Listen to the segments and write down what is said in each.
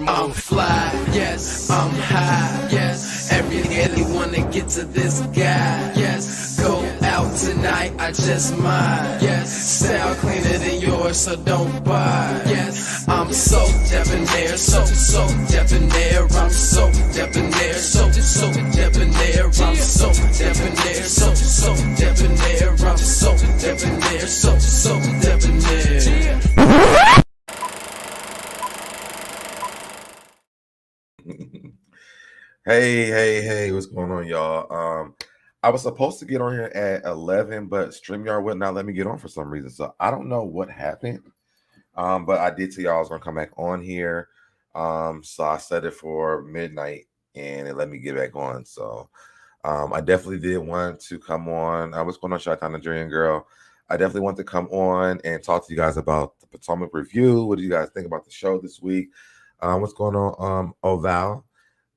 I'm fly, yes, I'm high, yes. Everybody wanna get to this guy, yes. Go out tonight, I just might, yes. Style cleaner than yours, so don't buy, yes. I'm so debonair, so debonair. I'm so debonair, so debonair. I'm so debonair, so debonair. I'm so debonair, so debonair. Hey, what's going on, y'all? I was supposed to get on here at 11, but StreamYard would not let me get on for some reason. So I don't know what happened. But I did tell y'all I was gonna come back on here. So I set it for midnight and it let me get back on. So I definitely did want to come on. What's going on, Chi-Town Nigerian Girl? I definitely want to come on and talk to you guys about the Potomac review. What do you guys think about the show this week? What's going on, Oval?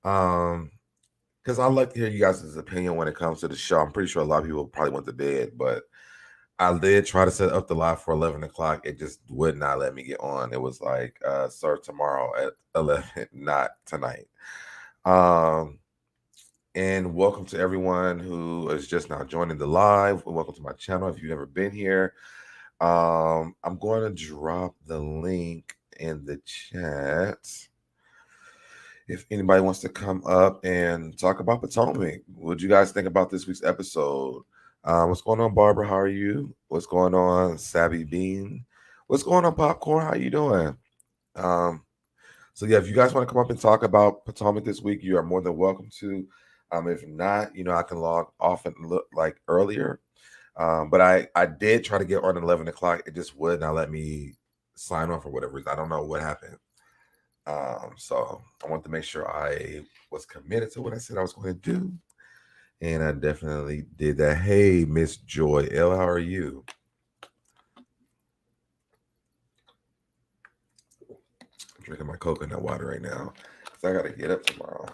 Because I'd like to hear you guys' opinion when it comes to the show. I'm pretty sure a lot of people probably went to bed, but I did try to set up the live for 11 o'clock. It just would not let me get on. It was like, sir, tomorrow at 11, not tonight. And welcome to everyone who is just now joining the live. Welcome to my channel if you've never been here. I'm going to drop the link in the chat if anybody wants to come up and talk about Potomac. What do you guys think about this week's episode? What's going on, Barbara? How are you? What's going on, Savvy Bean? What's going on, Popcorn? How you doing? So yeah, if you guys want to come up and talk about Potomac this week, you are more than welcome to. If not, I can log off and look like earlier. But I did try to get on at 11 o'clock. It just would not let me sign on for whatever reason. I don't know what happened. So I want to make sure I was committed to what I said I was going to do. And I definitely did that. Hey, Miss Joy L, how are you? I'm drinking my coconut water right now because I got to get up tomorrow.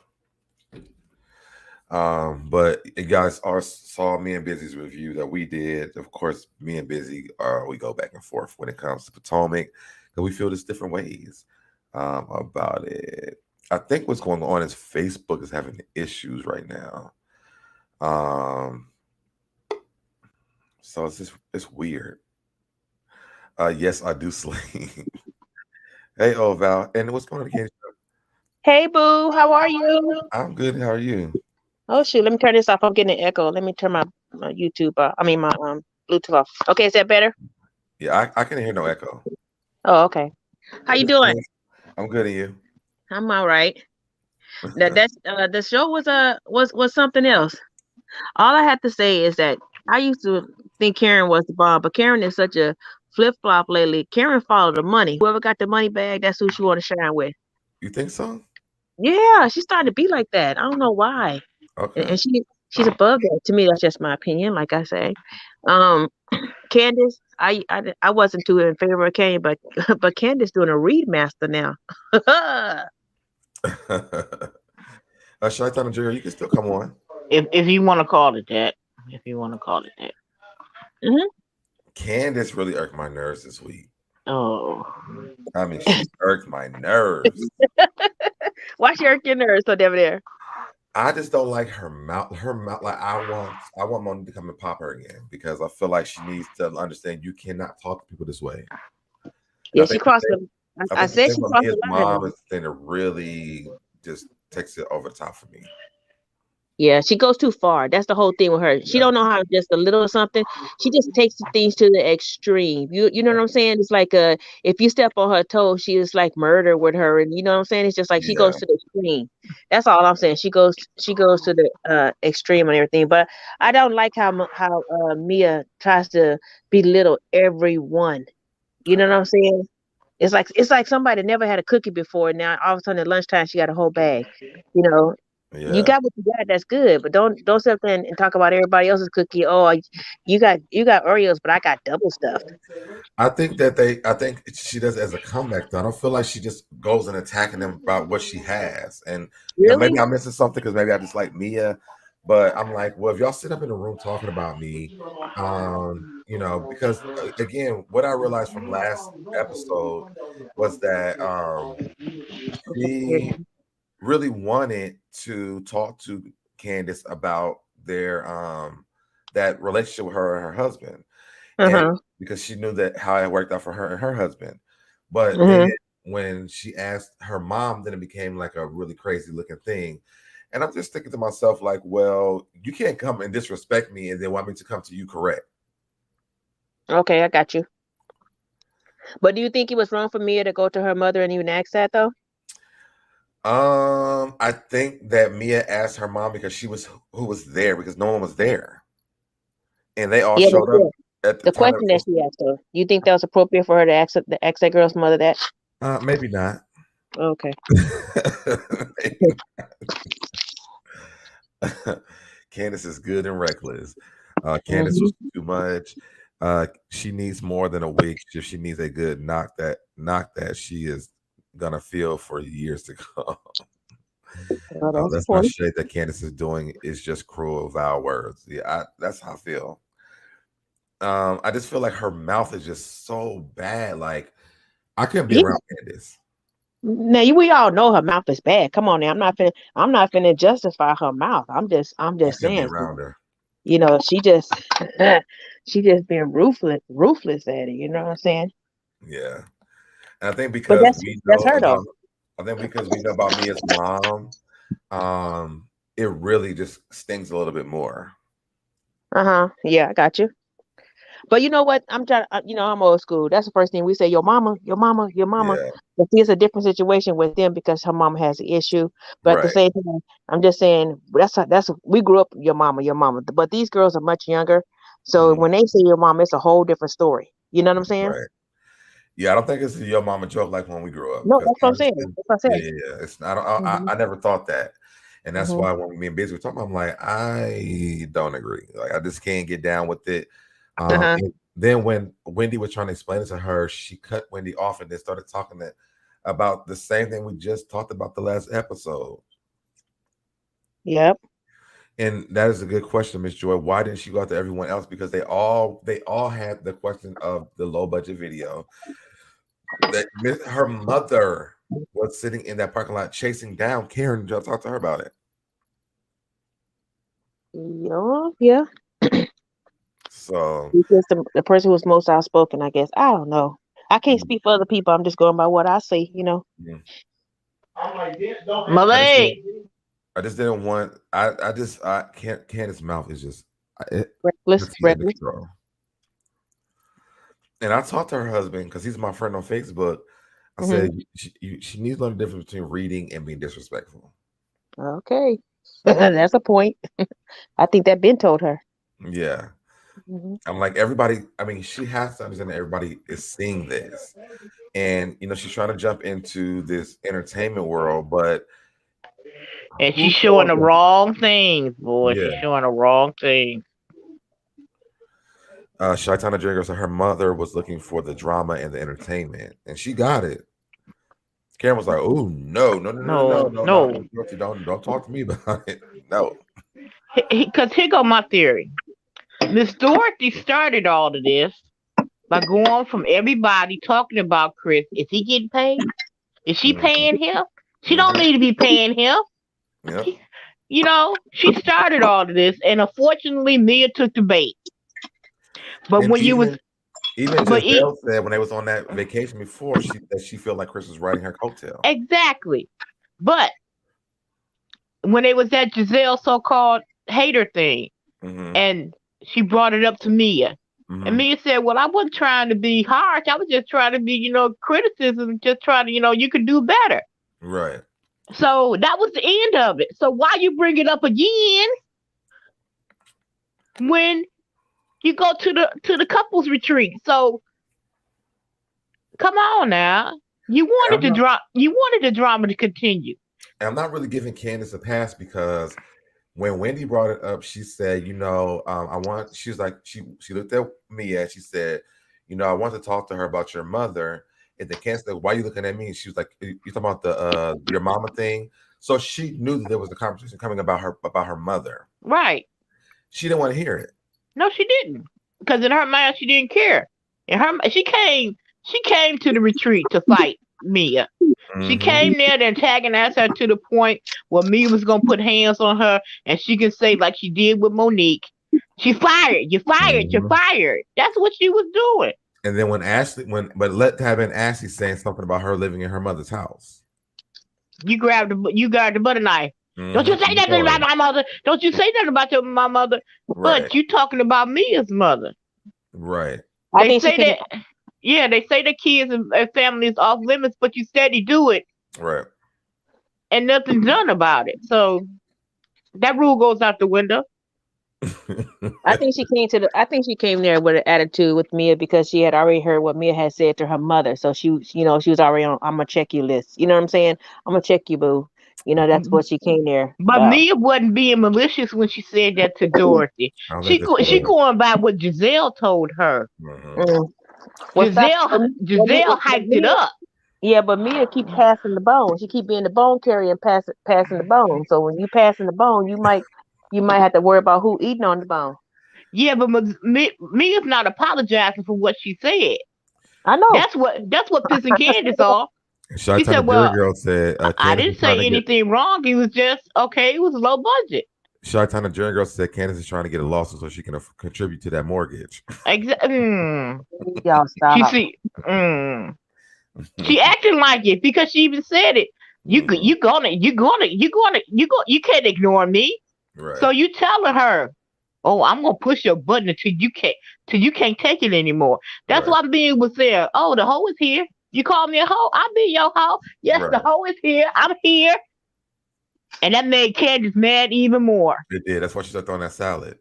But you guys saw me and Busy's review that we did. Of course, me and Busy, we go back and forth when it comes to Potomac because we feel this different ways about it. I think what's going on is Facebook is having issues right now. So it's weird. Yes, I do sleep. Hey, Val, and what's going on again? Hey, boo, how are you? I'm good. How are you? Oh shoot, let me turn this off. I'm getting an echo. Let me turn my YouTube off. I mean my Bluetooth off. Okay, is that better? Yeah, I can hear no echo. Oh, okay. How you doing? I'm good, and you? I'm all right. That's the show was something else. All I have to say is that I used to think Karen was the bomb, but Karen is such a flip flop lately. Karen followed the money. Whoever got the money bag, that's who she want to shine with. You think so? Yeah, she's starting to be like that. I don't know why. Okay. And she's above that. To me, that's just my opinion. Like I say, Candace, I wasn't too in favor of Kane, but Candace doing a read master now. Chi-Town Nigerian, you can still come on. If you want to call it that. If you want to call it that. Mm-hmm. Candace really irked my nerves this week. Oh. I mean, she irked my nerves. Why she irked your nerves, SoDebNair? I just don't like her mouth. Like I want Moni to come and pop her again because I feel like she needs to understand you cannot talk to people this way. Yeah, she crossed the. I said she crossed the line. Mom is thing that really just takes it over the top for me. Yeah, she goes too far. That's the whole thing with her. She don't know how just a little something. She just takes things to the extreme. You know what I'm saying? It's like if you step on her toe, she is like murder with her, and you know what I'm saying? It's just like she goes to the extreme. That's all I'm saying. She goes to the extreme and everything. But I don't like how Mia tries to belittle everyone. You know what I'm saying? It's like somebody never had a cookie before. Now all of a sudden at lunchtime she got a whole bag. You know. Yeah. You got what you got. That's good, but don't sit there and talk about everybody else's cookie. Oh, you got Oreos, but I got double stuffed. I think she does it as a comeback. Though I don't feel like she just goes and attacking them about what she has. And really? Maybe I'm missing something because maybe I just like Mia. But I'm like, well, if y'all sit up in the room talking about me, because again, what I realized from last episode was that she really wanted to talk to Candace about their that relationship with her and her husband, and Uh-huh. because she knew that how it worked out for her and her husband. But then Mm-hmm. when she asked her mom, then it became like a really crazy looking thing. And I'm just thinking to myself, like, well, you can't come and disrespect me and then want me to come to you correct. Okay, I got you. But do you think it was wrong for Mia to go to her mother and even ask that though? I think that Mia asked her mom because she was who was there because no one was there, and they all Yeah, but showed up still, at the the time. It question that was, she asked her, you think that was appropriate for her to ask that girl's mother that? maybe not. Okay. Maybe Candace is good and reckless. Candace Mm-hmm. was too much. She needs more than a week. She needs a good knock that she is gonna feel for years to come. Well, that's the That's not point. shade that Candace is doing. Is just cruel, vile words. Yeah, that's how I feel. I just feel like her mouth is just so bad. Like I couldn't be Yeah. around Candace. Now we all know her mouth is bad. Come on now, I'm not finna justify her mouth. I'm I just couldn't be saying, around her. she just she just being ruthless at it. You know what I'm saying? Yeah. And I think But because that's we that's know her though. about, I think because we know about Mia's mom, it really just stings a little bit more. Uh-huh. Yeah, I got you. But you know what? I'm old school. That's the first thing we say, your mama, your mama, your mama. Yeah. But see, it's a different situation with them because her mama has an issue. But at the Right. same time, I'm just saying we grew up your mama, your mama. But these girls are much younger. So Mhm. when they say your mom, it's a whole different story. You know what I'm saying? Right. Yeah, I don't think it's a your mama joke like when we grew up No, because that's what I'm saying. That's what I yeah, said. yeah, yeah. It's Hmm. I never thought that, and that's Hmm. why when me and Busy were talking, I'm like, I don't agree. Like I just can't get down with it. Uh-huh. And then when Wendy was trying to explain it to her, she cut Wendy off and then started talking about the same thing we just talked about the last episode. Yep. And that is a good question, Miss Joy. Why didn't she go out to everyone else? Because they all had the question of the low budget video that her mother was sitting in that parking lot chasing down Karen to talk to her about it. Yeah. Yeah. So Because the person who was most outspoken, I guess. I don't know. I can't mm, speak for other people. I'm just going by what I see. mm. I just Malay. didn't, I just didn't want I can't Candace's mouth is just Reckless, it's getting reckless. control. And I talked to her husband because he's my friend on Facebook. I Hmm. said she needs to learn the difference between reading and being disrespectful. Okay. That's a point. I think that Ben told her. Yeah. Hmm. I'm like everybody. I mean, she has to understand that everybody is seeing this, and she's trying to jump into this entertainment world. But And who she's showing told the her? wrong things, boy. She's Yeah, showing the wrong things. Shaitana Jagger said her mother was looking for the drama and the entertainment, and she got it. Karen was like, "Oh no, no, no, no, no, No, no, no, no. no, Dorothy, don't talk to me about it. No, Because here go my theory. Miss Dorothy started all of this by going from everybody talking about Chris. Is he getting paid? Is she hmm paying him? She don't hmm need to be paying him. yep." She started all of this, and unfortunately, Mia took the bait. But And when you was, even but it Giselle said when they was on that vacation before, she felt like Chris was riding her coattail. exactly. But when they was at Giselle so-called hater thing, Hmm and she brought it up to Mia, and hmm Mia said, "Well, I wasn't trying to be harsh. I was just trying to be, criticism. Just trying to, you could do better." Right. So that was the end of it. So why you bring it up again when you go to the couples retreat? So come on now. You And wanted to drop. You wanted the drama to continue. I'm not really giving Candace a pass because when Wendy brought it up, she said, I want. She was like, she looked at me and she said, I want to talk to her about your mother. And then Candace said, why are you looking at me? And she was like, you talking about the your mama thing? So she knew that there was a conversation coming about her mother. Right. She didn't want to hear it. No, she didn't. Because in her mind, she didn't care. She came to the retreat to fight Mia. She came there to antagonize her to the point where Mia was gonna put hands on her, and she can say like she did with Monique, "She fired. You fired. You're fired." That's what she was doing. And then but let have been Ashley saying something about her living in her mother's house. You grabbed the butter knife. Don't you say nothing about my mother. Don't you say nothing about my mother. Right. But you talking about Mia's mother. Right. They say that. Yeah, they say the kids and families off limits, but you steady do it. Right. And nothing's done about it. So that rule goes out the window. I think she came there with an attitude with Mia because she had already heard what Mia had said to her mother. So she was already on I'm gonna check you list. You know what I'm saying? I'm gonna check you, boo. That's what she came there. But Mia wasn't being malicious when she said that to Dorothy. She going by what Giselle told her. Giselle hyped it up. Yeah, but Mia keep passing the bone. She keep being the bone carrier and passing the bone. So when you passing the bone, you might have to worry about who eating on the bone. Yeah, but Mia's not apologizing for what she said. I know. That's what pissing Candace off. She said, "Well, girl said I didn't say anything wrong. It was just okay. It was low budget." Shy-Tana Jury Girl said Candace is trying to get a lawsuit so she can contribute to that mortgage. Exactly. Y'all stop. She acting like it because she even said it. You can't ignore me. Right. So you telling her, "Oh, I'm gonna push your button until you can't take it anymore." That's why Mia was there. "Oh, the hoe is here. You call me a hoe? I'll be your hoe. Yes, the hoe is here. I'm here." And that made Candace mad even more. It did. That's why she started throwing that salad.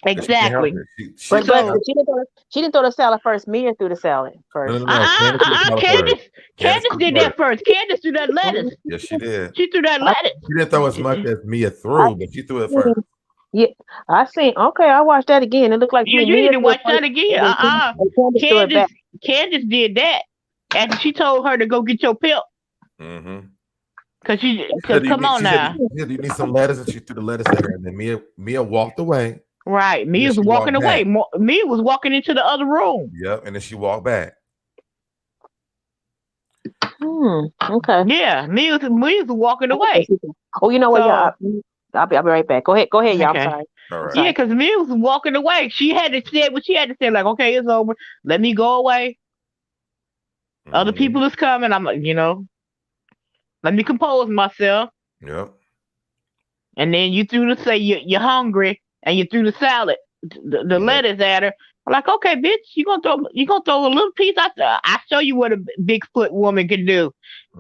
Exactly. She didn't throw the salad first. Mia threw the salad first. Candace did that first. Candace threw that lettuce. Yes, she did. She threw that lettuce. She didn't throw as much as Mia threw, but she threw it first. Yeah, I seen. Okay, I watched that again. It looked like you need to watch that again. Candace did that after she told her to go get your pimp. Because come on now. You need some lettuce, and she threw the lettuce at her, and then Mia walked away. Right, Mia's walking away. Mia was walking into the other room. Yep, and then she walked back. Okay. Yeah, Mia's walking away. Oh, you know what? I'll be right back. Go ahead, y'all. Okay. I'm sorry. All right. Yeah, because Mia was walking away. She had to say what she had to say. Like, okay, it's over. Let me go away. Other people is coming. I'm like, let me compose myself. Yep. And then you threw you're hungry, and you threw the salad, the lettuce at her. I'm like, okay, bitch, you gonna throw a little piece out there. I show you what a Bigfoot woman can do,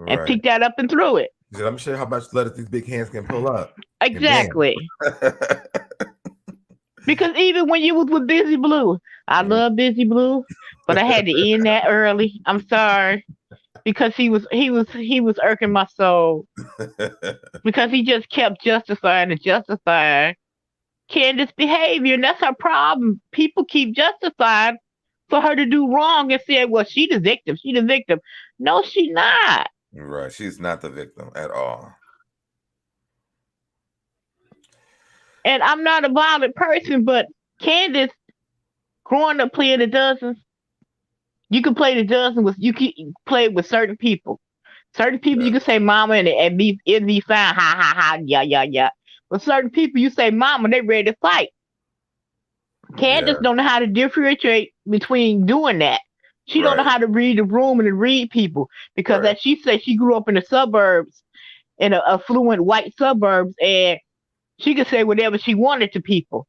and pick that up and threw it. She said, "Let me show you how much lettuce these big hands can pull up." Exactly. Because even when you was with Busy Blue, I love Busy Blue, but I had to end that early. I'm sorry. Because he was irking my soul. Because he just kept justifying Candace's behavior, and that's her problem. People keep justifying for her to do wrong and say, "Well, she the victim. She the victim." No, she's not. Right. She's not the victim at all. And I'm not a violent person, but Candace, growing up playing the dozens, you can play the dozen you can play with certain people. Certain people you can say mama and it'd be fine. Ha ha ha, yeah. But certain people you say mama, they ready to fight. Candace don't know how to differentiate between doing that. She don't know how to read the room and to read people. Because as she said, she grew up in the suburbs, in affluent white suburbs, and she could say whatever she wanted to people.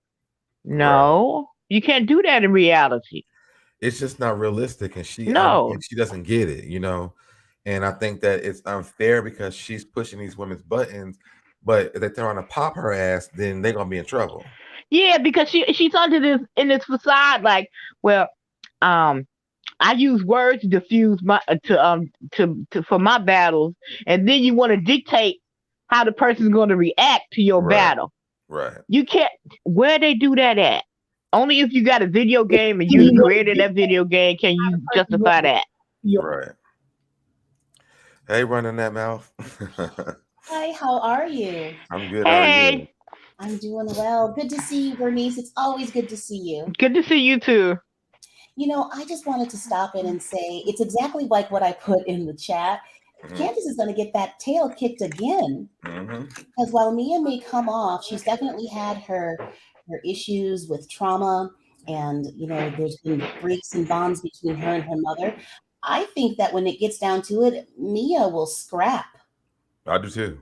No, you can't do that in reality. It's just not realistic, and she doesn't get it, And I think that it's unfair because she's pushing these women's buttons, but if they're trying to pop her ass, then they're gonna be in trouble. Yeah, because she's under this facade, like, well, I use words to diffuse for my battles, and then you want to dictate how the person's going to react to your battle. Right. You can't. Where they do that at? Only if you got a video game and you created that video game can you justify that. Right. Hey, running that mouth. Hi, how are you? I'm good. How are you? I'm doing well. Good to see you, Bernice. It's always good to see you. Good to see you too. I just wanted to stop in and say it's exactly like what I put in the chat. Candace is going to get that tail kicked again. Because while Mia may come off, she's definitely had her issues with trauma, and there's been breaks and bonds between her and her mother. I think that when it gets down to it, Mia will scrap. I do too.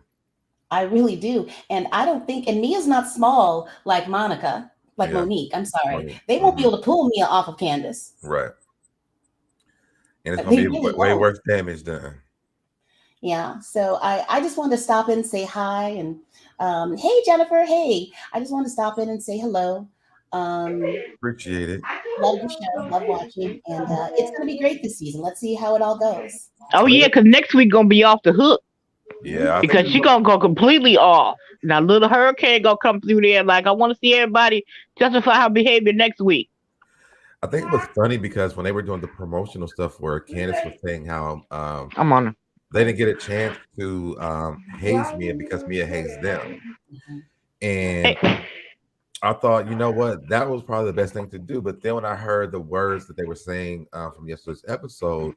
I really do. And I don't think, and Mia's not small like Monica, like Monique. I'm sorry. They won't be able to pull Mia off of Candace. Right. And it's going to be really way worse damage done. Yeah. So I just wanted to stop in and say hi. And hey, Jennifer. Hey, I just want to stop in and say hello. Appreciate it. Love the show. Love watching. And it's going to be great this season. Let's see how it all goes. Oh, yeah, because next week going to be off the hook. Yeah. Because she's going to go completely off. Now, little hurricane going to come through there. Like, I want to see everybody justify her behavior next week. I think it was funny because when they were doing the promotional stuff where Candace was saying how they didn't get a chance to haze Mia because Mia hazed them. And I thought, you know what, that was probably the best thing to do. But then when I heard the words that they were saying from yesterday's episode,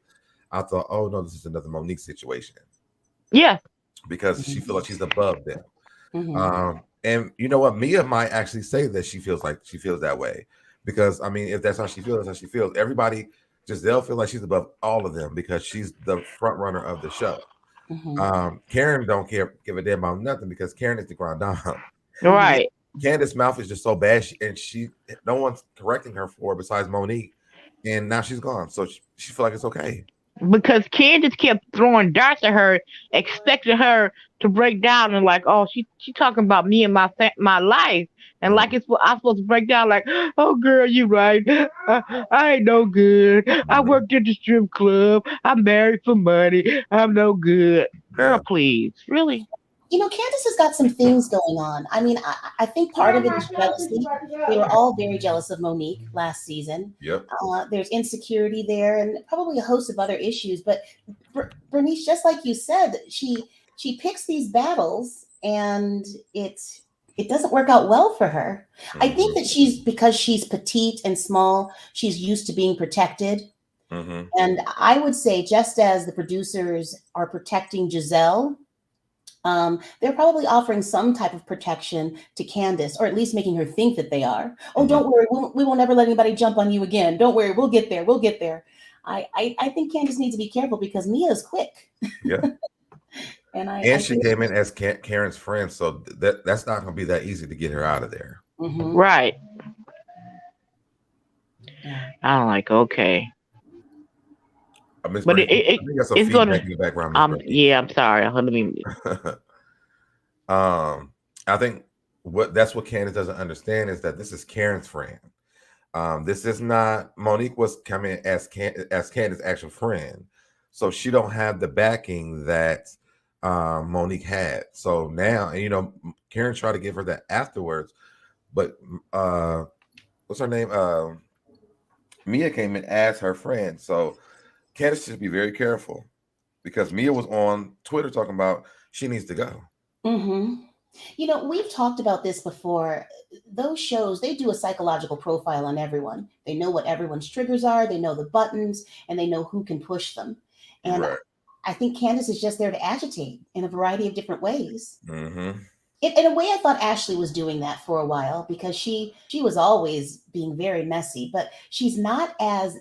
I thought, oh no, this is another Monique situation. Yeah. Because she feels like she's above them. And you know what, Mia might actually say that she feels that way. Because I mean, if that's how she feels, that's how she feels. Everybody, they'll feel like she's above all of them because she's the front runner of the show. Karen don't give a damn about nothing because Karen is the grand dame. Right. Candace's mouth is just so bad, and no one's correcting her for it besides Monique, and now she's gone, so she feel like it's okay. Because Candace kept throwing darts at her, expecting her to break down and like, oh, she talking about me and my life, and like I'm supposed to break down like, oh girl, you right, I ain't no good. I worked at the strip club. I'm married for money. I'm no good. Girl, please, really. Candace has got some things going on. I mean, I think part of it is jealousy. They were all very jealous of Monique last season. Yep. There's insecurity there and probably a host of other issues. But Bernice, just like you said, she picks these battles and it doesn't work out well for her. I think that because she's petite and small, she's used to being protected. And I would say, just as the producers are protecting Giselle, they're probably offering some type of protection to Candace, or at least making her think that they are. Oh, don't worry, we won't ever let anybody jump on you again. Don't worry, we'll get there. We'll get there. I think Candace needs to be careful because Mia is quick. Yeah. and she came in as Karen's friend, so that's not going to be that easy to get her out of there. Right. I'm like, okay. But it's going to. In the background, yeah, I'm sorry. Let me. I think that's what Candace doesn't understand is that this is Karen's friend. This is not Monique was coming as Candace's actual friend, so she don't have the backing that Monique had. So now, and Karen tried to give her that afterwards, but what's her name? Mia came in as her friend, so Candace should be very careful because Mia was on Twitter talking about she needs to go. We've talked about this before. Those shows, they do a psychological profile on everyone. They know what everyone's triggers are. They know the buttons, and they know who can push them. And I think Candace is just there to agitate in a variety of different ways. In a way, I thought Ashley was doing that for a while because she was always being very messy, but she's not as,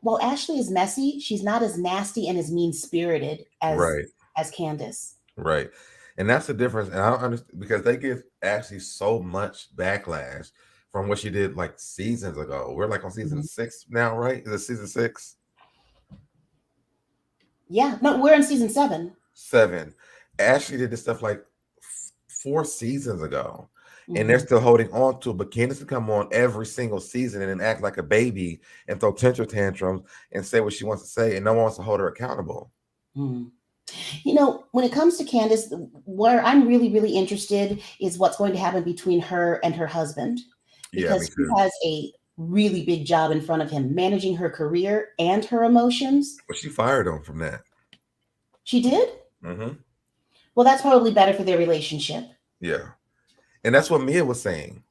while Ashley is messy, she's not as nasty and as mean-spirited as Candace. Right. And that's the difference. And I don't understand because they give Ashley so much backlash from what she did like seasons ago. We're like on season 6 now, right? Is it season 6? Yeah. No, we're in season 7. 7. Ashley did this stuff like 4 seasons ago. And they're still holding on to it. But Candace can come on every single season and act like a baby and throw temper tantrums and say what she wants to say. And no one wants to hold her accountable. When it comes to Candace, where I'm really, really interested is what's going to happen between her and her husband. Because she has a really big job in front of him, managing her career and her emotions. But she fired him from that. She did? Well, that's probably better for their relationship. Yeah. And that's what Mia was saying.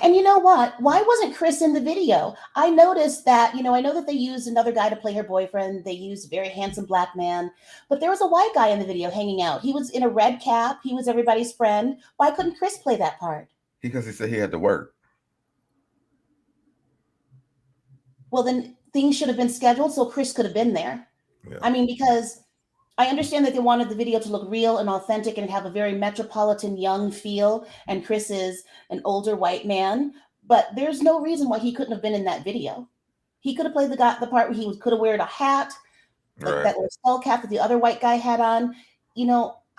And you know what? Why wasn't Chris in the video? I noticed that, I know that they used another guy to play her boyfriend. They used a very handsome black man, but there was a white guy in the video hanging out. He was in a red cap. He was everybody's friend. Why couldn't Chris play that part? Because he said he had to work. Well, then things should have been scheduled so Chris could have been there. Yeah. I mean, because I understand that they wanted the video to look real and authentic and have a very metropolitan young feel. And Chris is an older white man, but there's no reason why he couldn't have been in that video. He could have played the part where he could have wearing a hat, like Right. that little skull cap that the other white guy had on.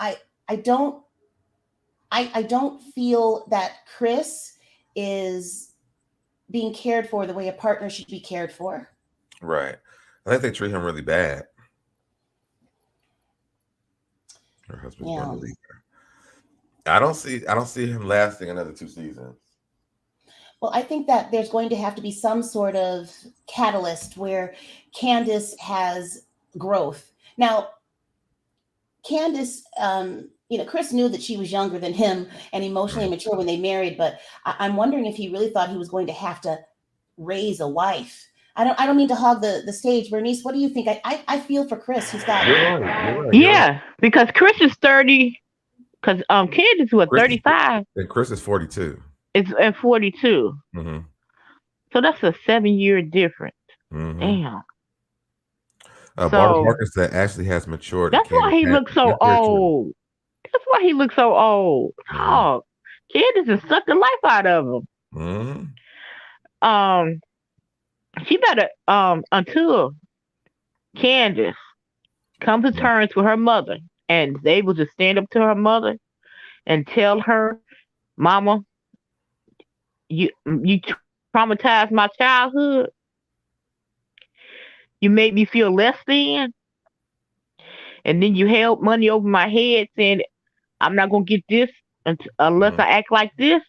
I don't feel that Chris is being cared for the way a partner should be cared for. Right. I think they treat him really bad. Her husband's going to leave her. I don't see him lasting another 2 seasons. Well, I think that there's going to have to be some sort of catalyst where Candace has growth. Now, Candace, Chris knew that she was younger than him and emotionally mature when they married, but I'm wondering if he really thought he was going to have to raise a wife. I don't mean to hog the stage. Bernice, what do you think? I feel for Chris. He's got... You're right. Yeah, because Chris is 30, because Candace was 35. And Chris is 42. It's at 42. Mm-hmm. So that's a 7-year difference. Mm-hmm. Damn. Barbara Marcus said Ashley has matured. That's why he looks so old. That's why he looks so old. Oh, Candace is sucked the life out of him. Mm-hmm. She better until Candace come to terms with her mother and is able to stand up to her mother and tell her, Mama, you traumatized my childhood. You made me feel less than. And then you held money over my head saying, I'm not going to get this unless I act like this.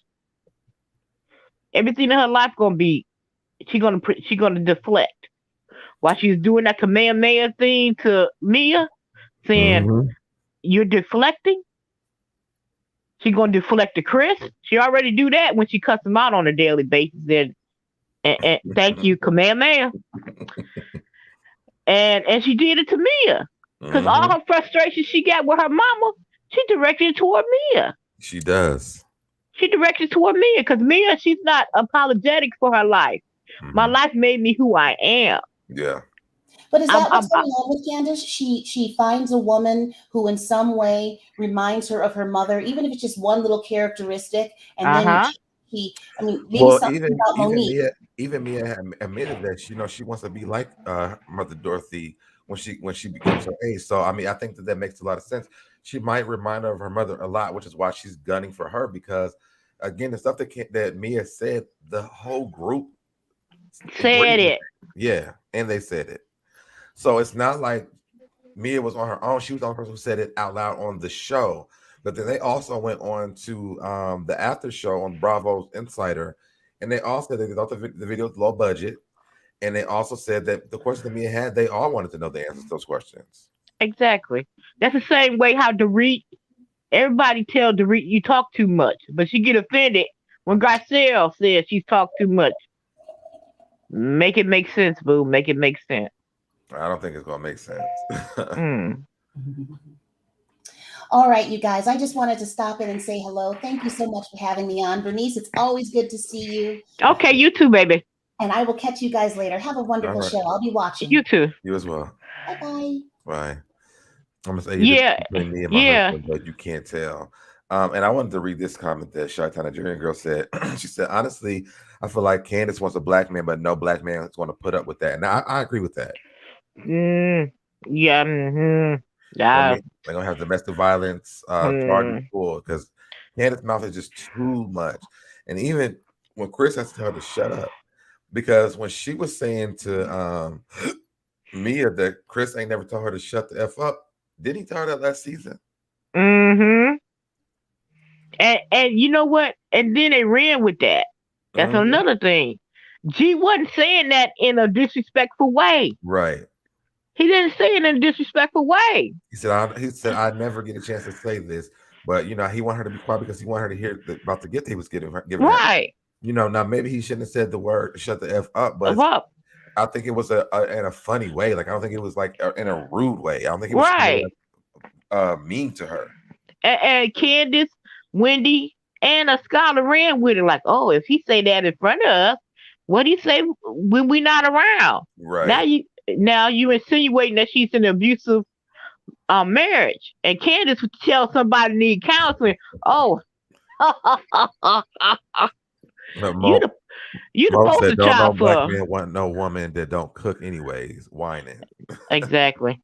Everything in her life going to be, she going to deflect. While she's doing that Kamehameha thing to Mia, saying, you're deflecting. She's going to deflect to Chris. She already do that when she cuts him out on a daily basis. And thank you, Kamehameha. And she did it to Mia. Because all her frustration she got with her mama, she directed it toward Mia. She does. She directed it toward Mia. Because Mia, she's not apologetic for her life. My life made me who I am. Yeah. But is that what's going on with Candace? She finds a woman who in some way reminds her of her mother, even if it's just one little characteristic. And then maybe something about Monique. Even Mia admitted that she wants to be like Mother Dorothy when she becomes her age. So I think that makes a lot of sense. She might remind her of her mother a lot, which is why she's gunning for her, because again, the stuff that Mia said, the whole group said it. Yeah, and they said it. So it's not like Mia was on her own. She was the only person who said it out loud on the show. But then they also went on to the after show on Bravo's Insider, and they all said they thought the video was low budget. And they also said that the question that Mia had, they all wanted to know the answers to those questions. Exactly. That's the same way how Dorit, everybody tell Dorit you talk too much, but she get offended when Garcelle says she's talked too much. Make it make sense, boo. Make it make sense. I don't think it's going to make sense. All right, you guys. I just wanted to stop in and say hello. Thank you so much for having me on. Bernice, it's always good to see you. Okay, you too, baby. And I will catch you guys later. Have a wonderful show. I'll be watching. You too. You as well. Bye-bye. Bye. I'm going to say me and my husband, but you can't tell. And I wanted to read this comment that Chi-Town Nigerian girl said. She said, honestly, I feel like Candace wants a black man, but no black man is going to put up with that. And I agree with that. Yeah. They're going to have domestic violence charges because Candace's mouth is just too much. And even when Chris has to tell her to shut up, because when she was saying to Mia that Chris ain't never told her to shut the F up, didn't he tell her that last season? And you know what? And then they ran with that. That's another thing. G wasn't saying that in a disrespectful way. Right. He didn't say it in a disrespectful way. He said, I never get a chance to say this, but he wanted her to be quiet because he wanted her to hear about the gift he was giving her. Right. Now maybe he shouldn't have said the word "shut the f up," but Up. I think it was in a funny way. Like I don't think it was like in a rude way. I don't think it was Right. mean to her. And Candace, Wendy, and Scholar ran with it like, oh, if he say that in front of us, what do you say when we not around? Right. Now you insinuating that she's in an abusive marriage, and Candace would tell somebody need counseling. Oh, But you the you the Mo said, poster "Don't no child black for man want no woman that don't cook anyways." Whining. exactly.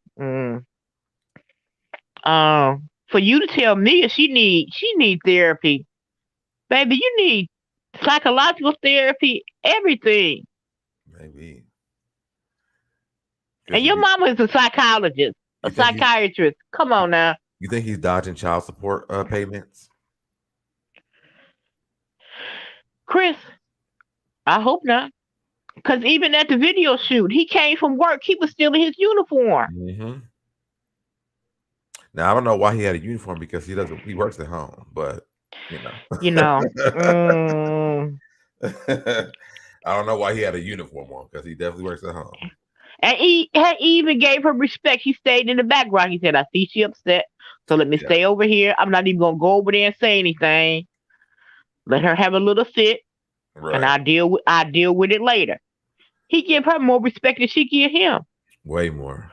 For you to tell me she need therapy, baby, you need psychological therapy, everything. Maybe. And your mama is a psychologist, a You think he? psychiatrist. Come on now. You think he's dodging child support payments? Chris, I hope not. Because even at the video shoot, he came from work. He was still in his uniform. Mm-hmm. Now I don't know why he had a uniform because he doesn't. He works at home, but you know. I don't know why he had a uniform on because he definitely works at home. And he even gave her respect. He stayed in the background. He said, I see she upset. So let me stay over here. I'm not even going to go over there and say anything. Let her have a little fit. Right. And I deal with it later. He give her more respect than she give him. Way more.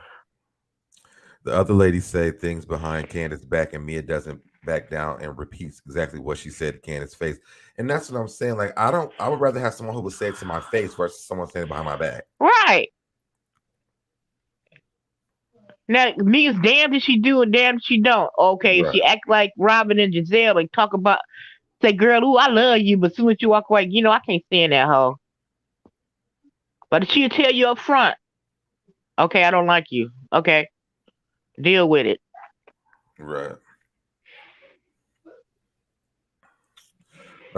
The other ladies say things behind Candace's back, and Mia doesn't back down and repeats exactly what she said to Candace's face. And that's what I'm saying. Like, I would rather have someone who would say it to my face versus someone saying it behind my back. Right. Now, Mia's damned if she do and damned if she don't. Okay, right. She act like Robin and Giselle and talk about, say, girl, ooh, I love you, but as soon as you walk away, I can't stand that hoe. But she'll tell you up front, okay, I don't like you. Okay, deal with it. Right.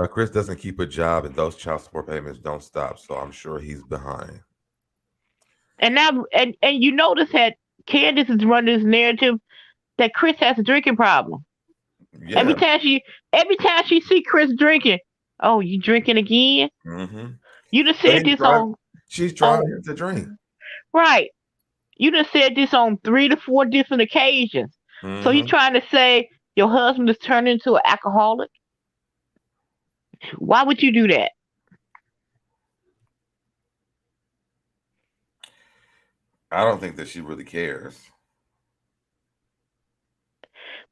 Chris doesn't keep a job, and those child support payments don't stop, so I'm sure he's behind. And now, and you notice that Candace is running this narrative that Chris has a drinking problem. Yeah. Every time she see Chris drinking, oh, you drinking again? Mm-hmm. You just said this on. She's trying him to drink. Right. You just said this on 3 to 4 different occasions. Mm-hmm. So you trying to say your husband is turned into an alcoholic? Why would you do that? I don't think that she really cares.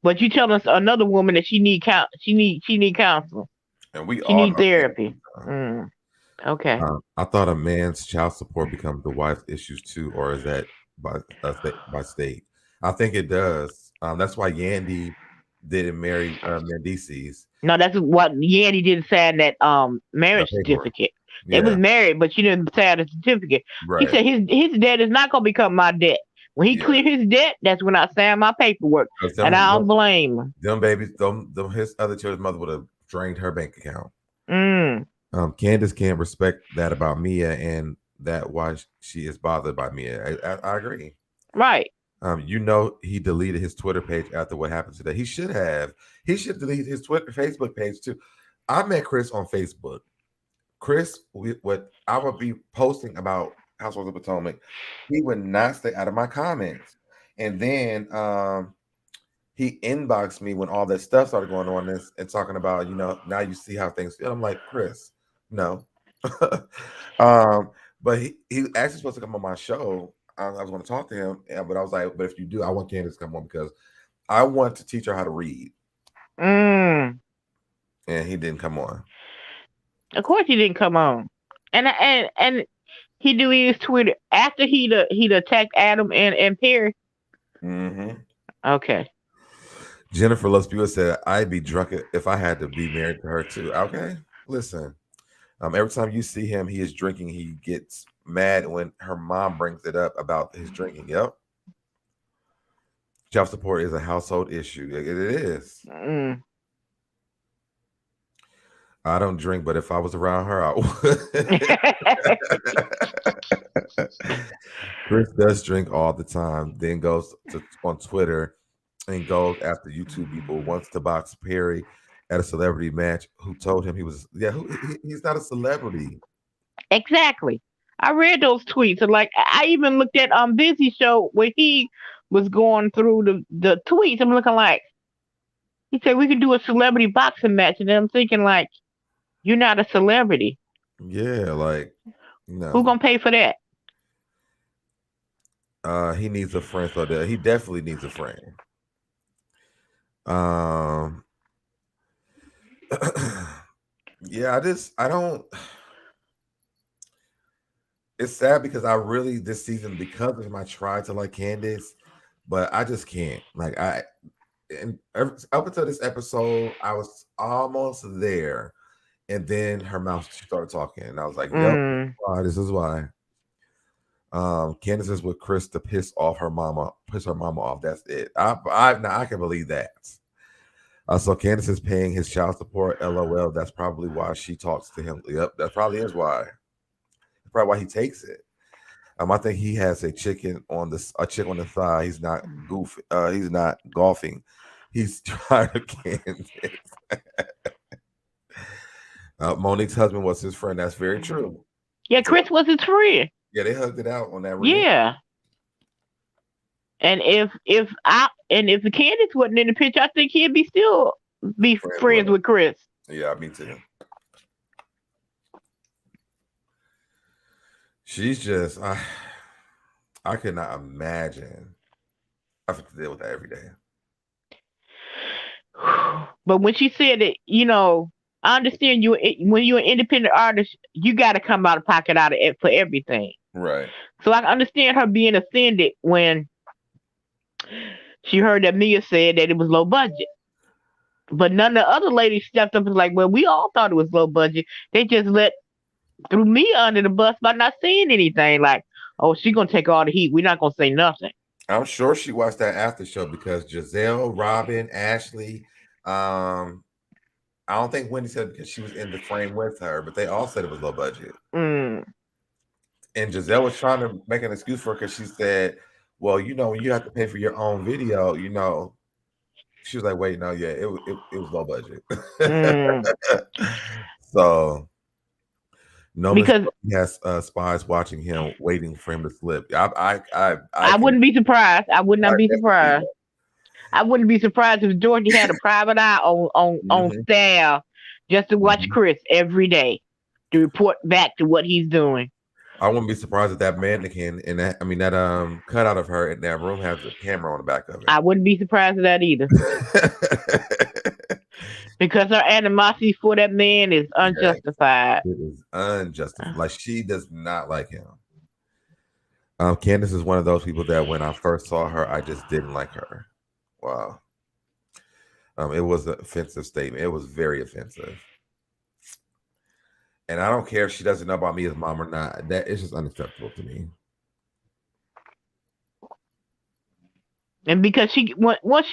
But you tell us another woman that she need counseling. And she need therapy. Okay. I thought a man's child support becomes the wife's issues too, or is that by state? I think it does. That's why Yandy didn't marry Mendices. No, that's what Yandy didn't sign that marriage certificate. They was married, but she didn't sign the certificate. Right. He said his debt is not going to become my debt. When he cleared his debt, that's when I signed my paperwork, and I don't blame him. Them babies, his other children's mother would have drained her bank account. Candace can't respect that about Mia, and that why she is bothered by Mia. I agree. Right. He deleted his Twitter page after what happened today. He should have. He should delete his Facebook page too. I met Chris on Facebook. Chris, what I would be posting about Households of Potomac, he would not stay out of my comments. And then he inboxed me when all that stuff started going on and talking about, now you see how things feel. I'm like, Chris, no. But he actually supposed to come on my show. I was going to talk to him, but I was like, but if you do, I want Candace to come on because I want to teach her how to read. And he didn't come on. Of course he didn't come on. And he do his Twitter after he'd attacked Adam and Perry. Mm-hmm. Okay. Jennifer Loves said, I'd be drunk if I had to be married to her too. Okay. Listen. Every time you see him, he is drinking. He gets mad when her mom brings it up about his drinking. Yep. Child support is a household issue. It is. I don't drink, but if I was around her, I would. Chris does drink all the time, then goes on Twitter and goes after YouTube people, wants to box Perry at a celebrity match who told him he's not a celebrity. Exactly. I read those tweets, and like I even looked at Busy Show where he was going through the tweets. I'm looking like he said we could do a celebrity boxing match, and then I'm thinking like you're not a celebrity. Yeah, like Who no. gonna pay for that? He needs a friend, so that he definitely needs a friend. Yeah, I don't. It's sad because I really this season because of him I tried to like Candace, but I just can't. Like up until this episode, I was almost there, and then her mouth started talking, and I was like, "Yep, this is why." Candace is with Chris to piss her mama off. That's it. Now I can believe that. So Candace is paying his child support. LOL. That's probably why she talks to him. Yep, that probably is why. That's probably why he takes it. I think he has a chick on the side. He's not goofy. He's not golfing. He's trying to Candace. Monique's husband was his friend. That's very true. Yeah, Chris was his friend. Yeah, they hugged it out on that reunion. Yeah. And if the Candace wasn't in the picture, I think he'd be friends with Chris. Yeah, me too. She's just I could not imagine I have to deal with that every day. But when she said it, I understand when you're an independent artist, you got to come out of pocket for everything. Right. So I understand her being offended when she heard that Mia said that it was low budget. But none of the other ladies stepped up and was like, well, we all thought it was low budget. They just threw Mia under the bus by not saying anything. Like, oh, she's going to take all the heat. We're not going to say nothing. I'm sure she watched that after show because Giselle, Robin, Ashley, I don't think Wendy said because she was in the frame with her, but they all said it was low budget. And Giselle was trying to make an excuse for her because she said, well, when you have to pay for your own video, she was like, wait, no, yeah, it was low budget. So no, because he has spies watching him, waiting for him to slip. I wouldn't be surprised. I would not be surprised. I wouldn't be surprised if Georgie had a private eye on staff just to watch Chris every day to report back to what he's doing. I wouldn't be surprised if that mannequin and that cutout of her in that room has a camera on the back of it. I wouldn't be surprised at that either. Because her animosity for that man is unjustified. It is unjustified. Like, she does not like him. Candace is one of those people that when I first saw her, I just didn't like her. Wow. It was an offensive statement. It was very offensive. And I don't care if she doesn't know about me as mom or not. That is just unacceptable to me. And because once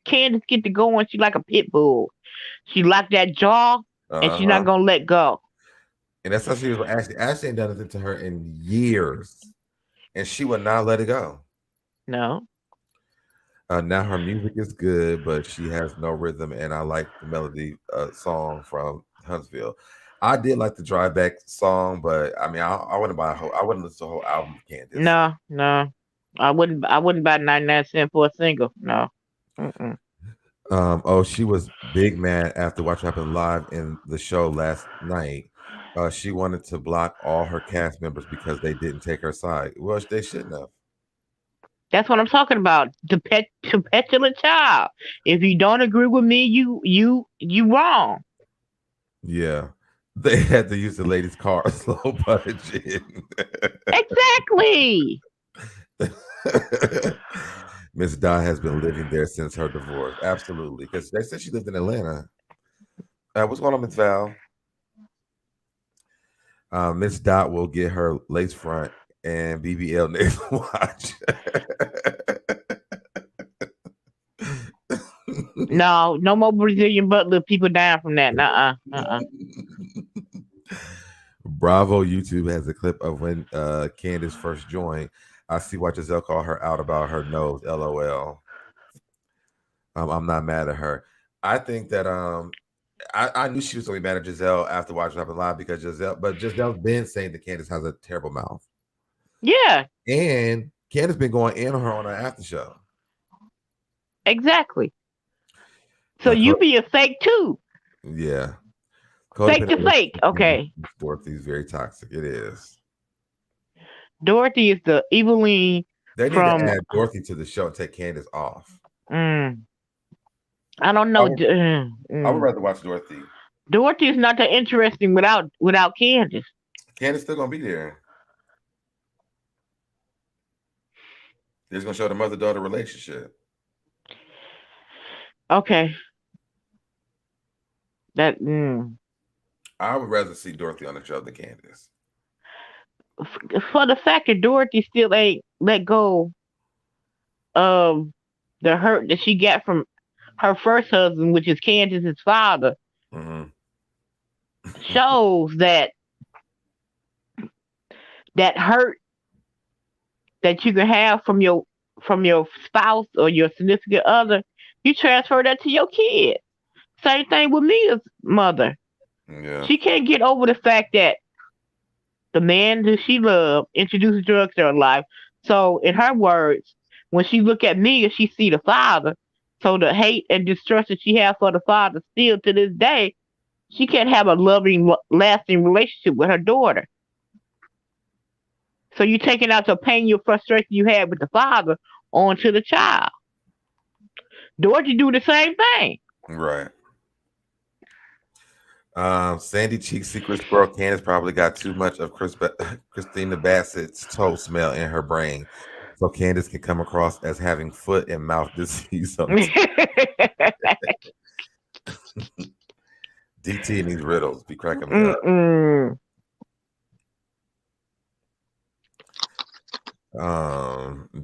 Candace get to going, she's like a pit bull. She locked that jaw, and she's not gonna let go. And that's how she was with Ashley. Ashley ain't done anything to her in years, and she would not let it go. No. Now her music is good, but she has no rhythm, and I like the melody song from Huntsville. I did like the Drive Back song, but I mean, I wouldn't I wouldn't listen to the whole album of Candace. No. I wouldn't buy 99 cents for a single. No. She was big mad after what happened live in the show last night. She wanted to block all her cast members because they didn't take her side. Well, they shouldn't have. That's what I'm talking about. The petulant child. If you don't agree with me, you wrong. Yeah. They had to use the lady's car slow budget. Exactly. Miss Dot has been living there since her divorce. Absolutely. Because they said she lived in Atlanta. What's going on, Miss Val? Miss Dot will get her lace front and BBL next watch. No more Brazilian butler. People dying from that. Bravo YouTube has a clip of when Candace first joined. I see why Giselle called her out about her nose. LOL. I'm not mad at her. I think that I knew she was going to be mad at Giselle after watching Up Live because Giselle's been saying that Candace has a terrible mouth. Yeah, And Candace been going in on her on her after show. exactly. So But you be a fake too. yeah. Fake to fake. Okay. Dorothy's very toxic. It is. Dorothy is the Eveline They need from. to add Dorothy to the show and take Candace off. I don't know. I would rather watch Dorothy. Dorothy is not that interesting without Candace. Candace still gonna be there. They're just gonna show the mother-daughter relationship. Okay. That. I would rather see Dorothy on the show than Candace. For the fact that Dorothy still ain't let go of the hurt that she got from her first husband, which is Candace's father, shows that hurt that you can have from your spouse or your significant other, you transfer that to your kid. Same thing with Mia's mother. Yeah. She can't get over the fact that the man that she loved introduced drugs to her life. So, in her words, when she look at Mia, she see the father. So the hate and distrust that she has for the father still to this day, she can't have a loving, lasting relationship with her daughter. So you taking out your pain, your frustration you had with the father onto the child. Dorothy do the same thing. Right. Sandy Cheek Secret Squirrel Candace probably got too much of Christina Bassett's toe smell in her brain, so Candace can come across as having foot and mouth disease. DT and these riddles be cracking me up.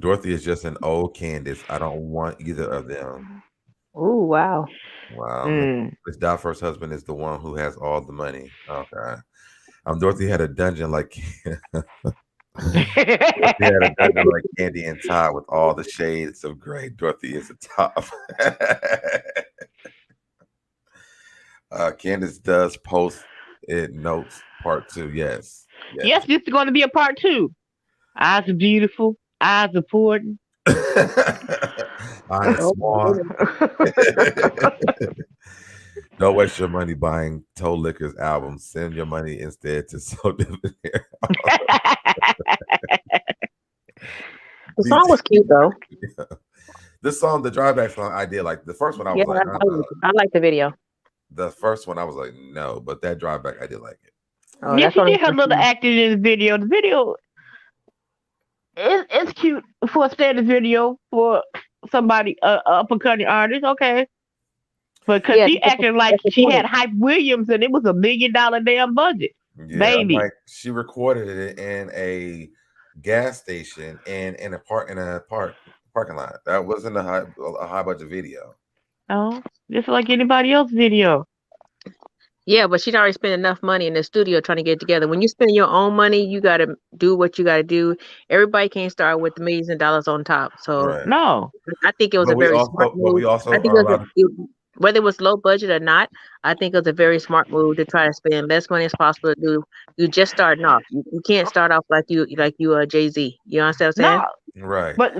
Dorothy is just an old Candace. I don't want either of them. Oh wow. Wow. Miss Dowford's husband is the one who has all the money. Okay. Dorothy had a dungeon like Dorothy had a dungeon like Candy and Todd with all the shades of gray. Dorothy is the top. Candace does post it notes part 2. Yes. Yes, this is going to be a part 2. Eyes are beautiful. Eyes are important. Eyes small. Don't waste your money buying Toe Liquor's album. Send your money instead to SoDebNair. The song was cute though. Yeah. This song, the Drive Back song, I did like. The first one I was like, I like the video. The first one I was like, no, but that Drive Back I did like it. Oh, yeah, she did her little acting in the video. The video it's cute for a standard video for somebody up and coming artist, okay. But because she acted like she had Hype Williams and it was $1 million damn budget. Yeah, baby. Like she recorded it in a gas station and in a parking lot. That wasn't a high budget video. Oh, just like anybody else's video. Yeah, but she'd already spent enough money in the studio trying to get it together. When you spend your own money, you got to do what you got to do. Everybody can't start with millions of dollars on top. So no, I think it was a very smart move. I think whether it was low budget or not, I think it was a very smart move to try to spend less money as possible to do. You just starting off. You can't start off like you Jay-Z. You understand what I'm saying? Right. But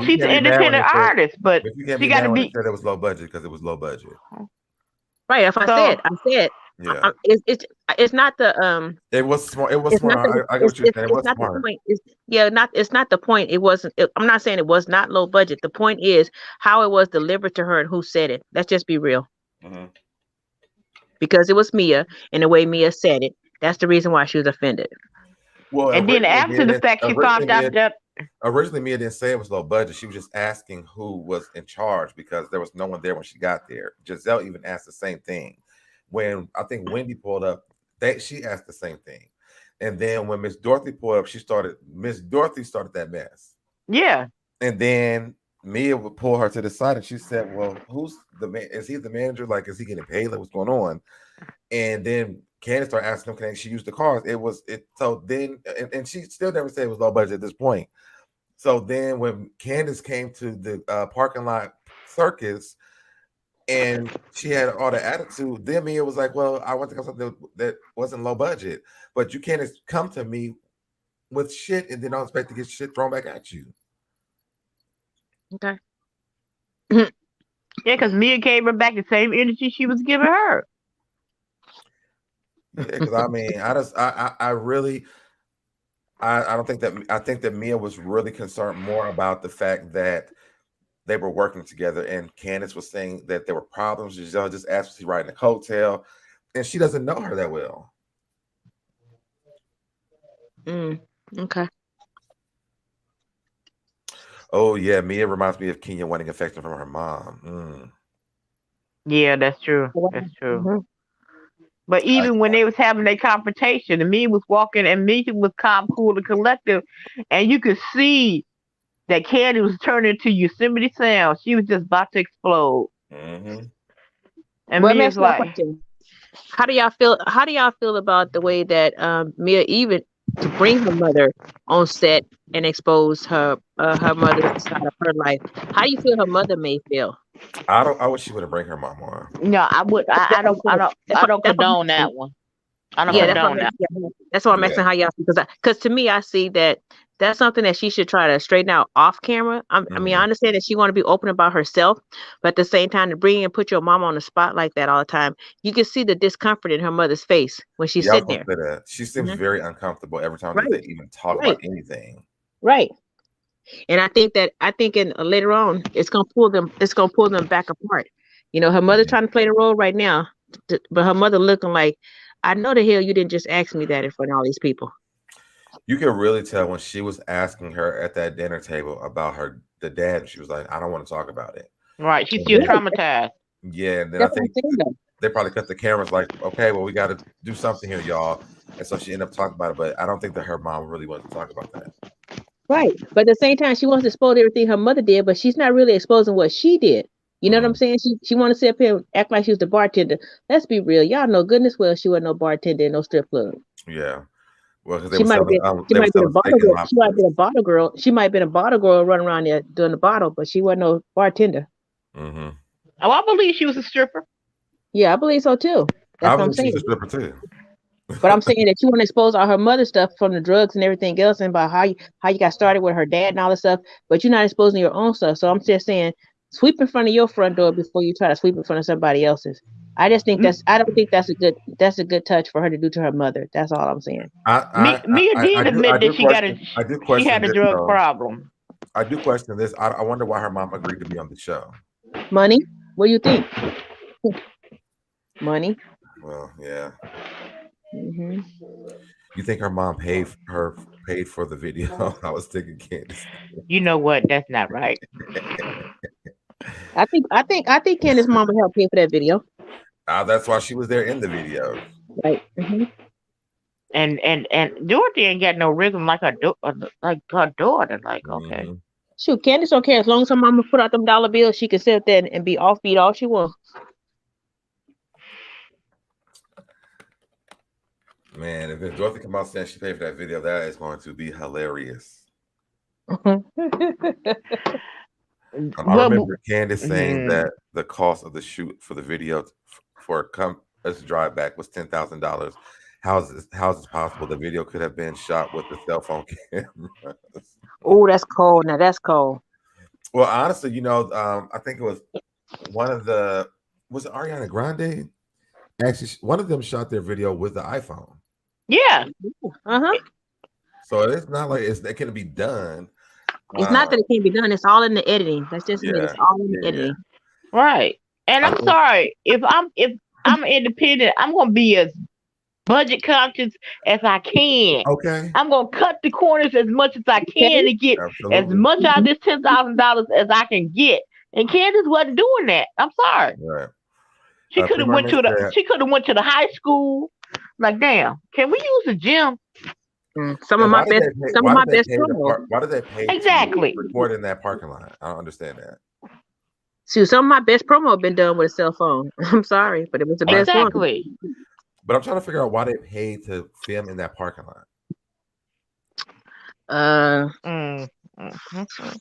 she's an independent artist. But she got to be. Said it was low budget because it was low budget. Right. If I said. Yeah. It's not the It was smart. It was smart. I get what you're saying. It was not smart. The point. It's not the point. It wasn't. I'm not saying it was not low budget. The point is how it was delivered to her and who said it. Let's just be real. Mm-hmm. Because it was Mia and the way Mia said it. That's the reason why she was offended. Well, and then after the fact, she found out that originally Mia didn't say it was low budget. She was just asking who was in charge because there was no one there when she got there. Giselle even asked the same thing. When I think Wendy pulled up, she asked the same thing. And then when Miss Dorothy pulled up, Miss Dorothy started that mess. Yeah. And then Mia would pull her to the side and she said, well, who's the man? Is he the manager? Like, is he getting paid? Like, what's going on? And then Candace started asking him, can she use the cars? So then, and she still never said it was low budget at this point. So then when Candace came to the parking lot circus, and she had all the attitude. Then Mia was like, "Well, I want to come something that wasn't low budget, but you can't just come to me with shit and then don't expect to get shit thrown back at you." Okay. Yeah, because Mia gave her back the same energy she was giving her. Yeah, because I mean, I really, I don't think that I think that Mia was really concerned more about the fact that they were working together, and Candace was saying that there were problems. Giselle just asked if she's riding a coattail, and she doesn't know her that well. Okay. Oh yeah, Mia reminds me of Kenya wanting affection from her mom. Yeah, that's true. That's true. Mhm. But even when they was having their confrontation, and Mia was walking, and Mia was calm, cool, and collective, and you could see that Candy was turning to Yosemite Sound. She was just about to explode. Mm-hmm. And Well, let me Mia's ask you a like, question. How do y'all feel? How do y'all feel about the way that Mia even to bring her mother on set and expose her mother's side of her life? How do you feel her mother may feel? I wish she would have bring her mom on. no, I would. That's what I'm saying. I don't That's what I'm condone saying. that one. I don't Yeah, that's what condone I'm that. asking. Yeah, that's what I'm asking how y'all feel because to me, I see that that's something that she should try to straighten out off camera. I mean, I understand that she want to be open about herself, but at the same time, to bring and put your mom on the spot like that all the time, you can see the discomfort in her mother's face when she's Yeah, I was sitting gonna there. say that. She seems Mhm. very uncomfortable every time that Right, they even talk right, about anything. right. And I think in later on, it's gonna pull them. It's gonna pull them back apart. You know, her mother Mhm. trying to play the role right now, but her mother looking like, I know the hell you didn't just ask me that in front of all these people. You can really tell when she was asking her at that dinner table about the dad, and she was like, "I don't want to talk about it." Right. She's And still then, Right. traumatized. yeah, and then I That's what I'm think saying though. they probably cut the cameras like, "Okay, well, we got to do something here, y'all." And so she ended up talking about it, but I don't think that her mom really wanted to talk about that. Right. But at the same time, she wants to expose everything her mother did, but she's not really exposing what she did. You know what I'm Mm, saying? She want to sit up here and act like she was the bartender. Let's be real. Y'all know goodness well she wasn't no bartender in no strip club. yeah, well, because She might have been she they were might have been a selling steak bottle and girl. She might have lobsters. been a bottle girl. She might have been a bottle girl running around there doing the bottle, but she wasn't no bartender. Hmm. Oh, I believe she was a stripper. Yeah, I believe so too. I That's what I'm believe she was a saying. stripper too. But I'm saying that you want to expose all her mother stuff from the drugs and everything else, and about how you got started with her dad and all this stuff, but you're not exposing your own stuff. So I'm just saying, sweep in front of your front door before you try to sweep in front of somebody else's. I don't think that's a good touch for her to do to her mother. That's all I'm saying. Mia did admit that I do she question had a this drug though. problem. I do question this. I wonder why her mom agreed to be on the show. Money? What do you think? Money? Well, yeah. Hmm. You think her mom paid for the video? I was thinking Candace. You know what? That's not right. I think Candace's mama helped pay for that video. That's why she was there in the video. Right. Hmm. And Dorothy ain't got no rhythm like like her daughter. Like, okay. Hmm. Shoot, Candace don't care as long as her mama put out them dollar bills. She can sit there and be offbeat all she wants. Man, if Dorothy come out saying she paid for that video, that is going to be hilarious. I But remember Candace saying mm, that the cost of the shoot for the video for us drive back was $10,000. How is it possible the video could have been shot with the cell phone cameras? Oh, that's cold. Now that's cold. Well, honestly, I think it was one of the was it Ariana Grande? Actually, one of them shot their video with the iPhone, yeah. Uh-huh. so it's not like it can be done. It's not Uh, that it can't be done. It's all in the editing. That's just it. It's yeah, all in the yeah, yeah. editing. Right. And I I'm think sorry, if I'm independent, I'm gonna be as budget conscious as I can. okay, I'm gonna cut the corners as much as I can Okay. to get as absolutely much out of Mhm. this $10,000 as I can get. And Candace wasn't doing that. I'm sorry. right. She could have went Pre-market to the said, she could have went to the high school. Like, damn, can we use the gym? Some of and my best, some of why my did they best pay promo. why did they pay to Exactly. record in that parking lot? I don't understand that. Shoot, some of my best promo have been done with a cell phone. I'm sorry, but it was the But best one. Exactly. I'm trying to figure out why they paid to film in that parking lot. Uh, Mm, mm, mm, mm.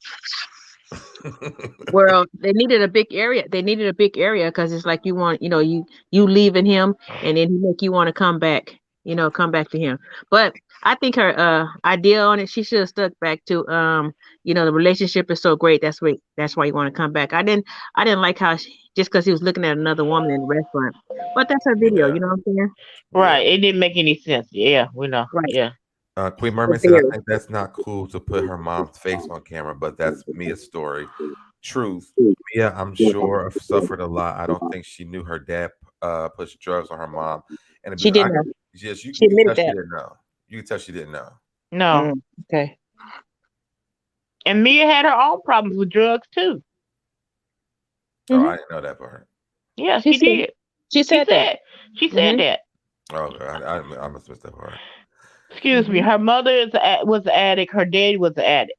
Well, they needed a big area. They needed a big area because it's like you want, you leaving him, and then he make you want to come back. Come back to him. But I think her idea on it, she should have stuck back to the relationship is so great. That's why you want to come back. I didn't like how just because he was looking at another woman in the restaurant. But that's her video. Yeah, You know what I'm saying? yeah. Right. It didn't make any sense. Yeah, we know. Right. Yeah. Queen But Mermaid said, I very. think that's not cool to put her mom's face on camera, but that's Mia's story. Truth. Mia, I'm sure, suffered a lot. I don't think she knew her dad pushed drugs on her mom. And She didn't know. yes, you She can tell admitted she that. didn't know. You can tell she didn't know. No. Okay. And Mia had her own problems with drugs too. Oh, Mhm. I didn't know that part. Yeah, She she said. did. She She said that. said she said Mhm. that. Oh, okay. I must miss that part. Excuse me. Mhm. Her mother was an addict. Her daddy was an addict.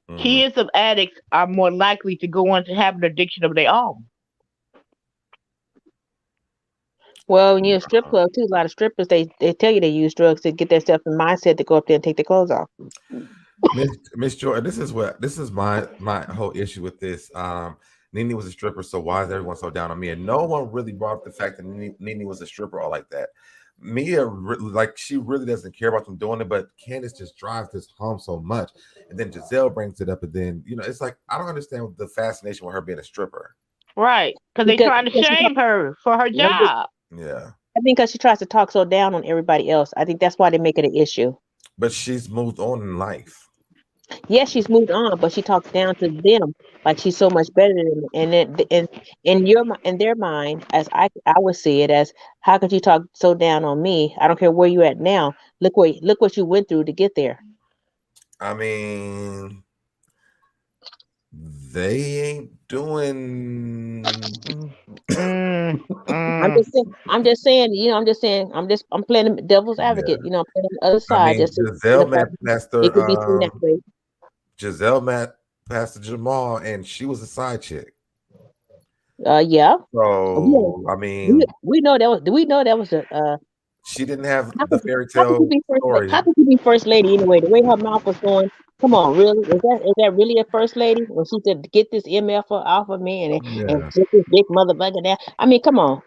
Hmm. Kids of addicts are more likely to go on to have an addiction of their own. Well, when you're a strip club too, a lot of strippers they tell you they use drugs to get themselves in mindset to go up there and take their clothes off. Miss Jordan, this is my whole issue with this. Nene was a stripper, so why is everyone so down on me? And no one really brought up the fact that Nene was a stripper or like that. Mia, like, she really doesn't care about them doing it, but Candace just drives this home so much. And then Giselle brings it up, and then it's like I don't understand the fascination with her being a stripper. Right. Because they Because trying to because she shame her for her no, job. Yeah, I think because she tries to talk so down on everybody else. I think that's why they make it an issue. but she's moved on in life. Yes, she's moved on, but she talks down to them like she's so much better than them. And in their mind, as I would see it as, how could you talk so down on me? I don't care where you at now. Look what you went through to get there. I mean, they ain't doing. Mm, I'm mm. just saying. I'm just saying. I'm just saying. I'm playing the devil's Yeah, advocate. I'm playing on the other I side. mean, Just it could be seen that way. Giselle met Pastor Jamal, and she was a side chick. Yeah. So I We mean, we know that was. We know that was a. she didn't have How the could, fairy how could you tale be first lady? story. How could you be first lady anyway? The way her mouth was going. Come on, really? Is that really a first lady when she said get this MF off of me and Yeah, get this big motherfucker there? I mean, come on.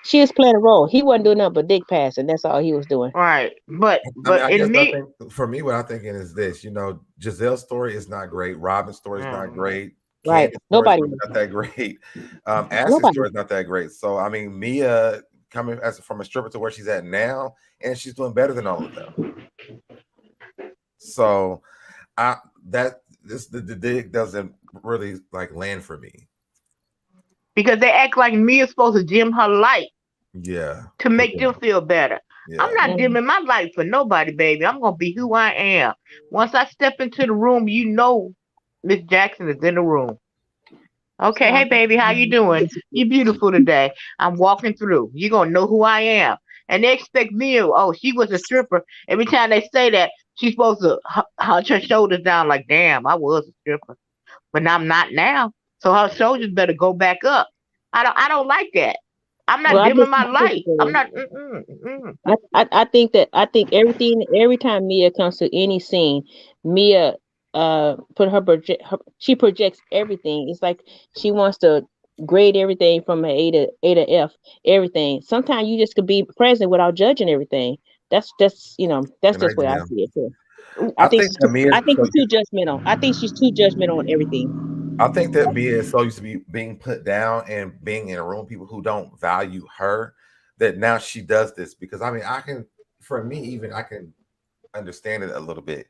She was playing a role. He wasn't doing nothing but dick passing. That's all he was doing. Right. But I mean, but I guess in I me, think for me, what I'm thinking is this: Giselle's story is not great. Robin's story is not mm, great. Right. Candace's story is Nobody. not that great. Ash's Nobody. story is not that great. So I mean, Mia coming from a stripper to where she's at now, and she's doing better than all of them. So I that this the dig doesn't really like land for me. because they act like me is supposed to dim her light Yeah, to make them feel better. I'm yeah. not Mhm. dimming my light for nobody, baby. I'm gonna be who I am. Once I step into the room, Miss Jackson is in the room. Okay, So hey baby, how you doing? You beautiful today. I'm walking through. You gonna know who I am. And they expect me, oh, she was a stripper. Every time they say that, she's supposed to hunch her shoulders down like, damn, I was a stripper. But I'm not now. So her shoulders better go back up. I don't like that. I'm not well, dimming my light. I'm not I think every time Mia comes to any scene, Mia she projects everything. It's like she wants to grade everything from an A to F, everything. Sometimes you just could be present without judging everything. That's And I just the way I yeah, see it too. I think that Mia. I think she's too judgmental. I think she's too judgmental on everything. I think that Mia is so used to be being put down and being in a room with people who don't value her that now she does this because I mean for me even I can understand it a little bit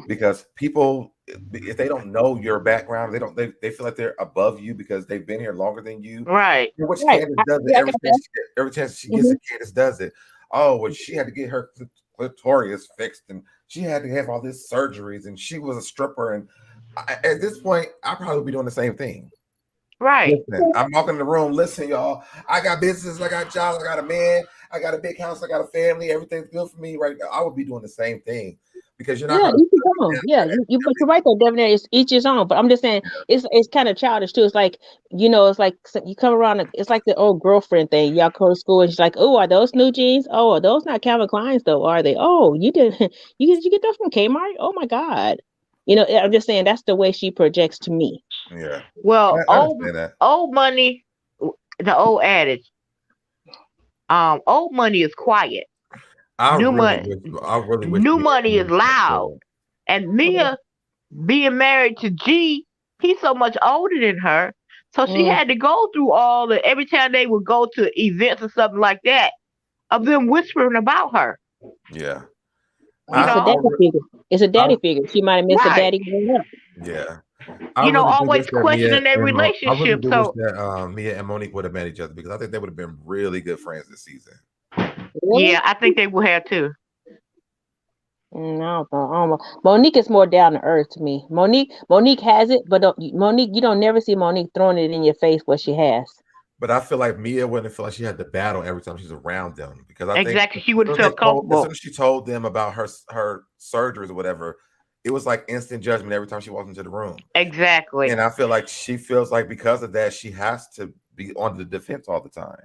because people if they don't know your background they feel like they're above you because they've been here longer than you. right. Which Right. Candace does it Yeah, I got that. every chance she gets Mhm. it. Candace does it. Oh, well, she had to get her clitoris fixed and she had to have all these surgeries and she was a stripper and at this point I probably be doing the same thing. Right. Listen, I'm walking in the room. Listen, y'all. I got business. I got jobs. I got a man. I got a big house. I got a family. Everything's good for me right now. I would be doing the same thing because you're not Yeah, going each his own. Yeah, to. but you're right though, Devin. It's each his own. But I'm just saying, it's kind of childish too. It's like it's like you come around. It's like the old girlfriend thing. Y'all go to school and she's like, "Oh, are those new jeans? Oh, are those not Calvin Klein's though? Are they? Oh, you did. You get those from Kmart? Oh my God. I'm just saying that's the way she projects to me. Yeah, Well, I understand that. old money, the old adage, old money is quiet. I New really money, wish. I really wish new me money is and Monique loud. were And Mia being married to G, he's so much older than her. So she Mm. had to go through all the every time they would go to events or something like that, of them whispering about her. Yeah, You It's a I, daddy know? figure. It's a I, daddy figure. She might have missed a Right. daddy growing up. yeah. I really do wish Always that questioning their I really relationship. do wish So that Mia and Monique would have met each other because I think they would have been really good friends this season. Really? yeah, I think they will have too. I don't know. I don't know. Monique is more down to earth to me. Monique has it, but Monique, you don't never see Monique throwing it in your face what she has. But I feel like Mia wouldn't feel like she had to battle every time she's around them because I think Exactly. She would have felt as soon comfortable. as she told them about her surgeries or whatever, it was like instant judgment every time she walked into the room. Exactly. And I feel like she feels like because of that, she has to be on the defense all the time.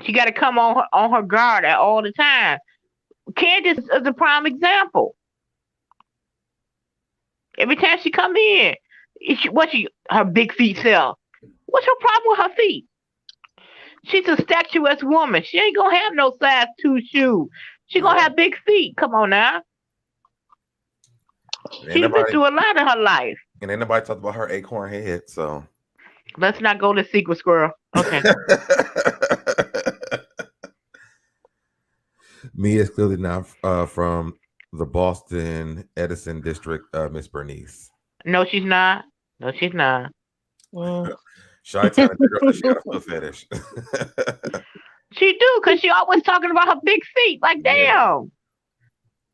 She got to come on her guard at all the time. Candace is a prime example. Every time she come in, her big feet self. What's her problem with her feet? She's a statuesque woman. She ain't gonna have no size 2 shoe. She gonna Yeah. have big feet. Come on now. And She's been through a lot in her life. ain't nobody talked about her acorn head, so Let's not go to Secret Squirrel. Okay. Mia is clearly not from the Boston Edison district, Miss Bernice. No, she's not. No, she's not. Chi-Town girl, she got a foot fetish. She do, because she always talking about her big feet. Like, Yeah. damn.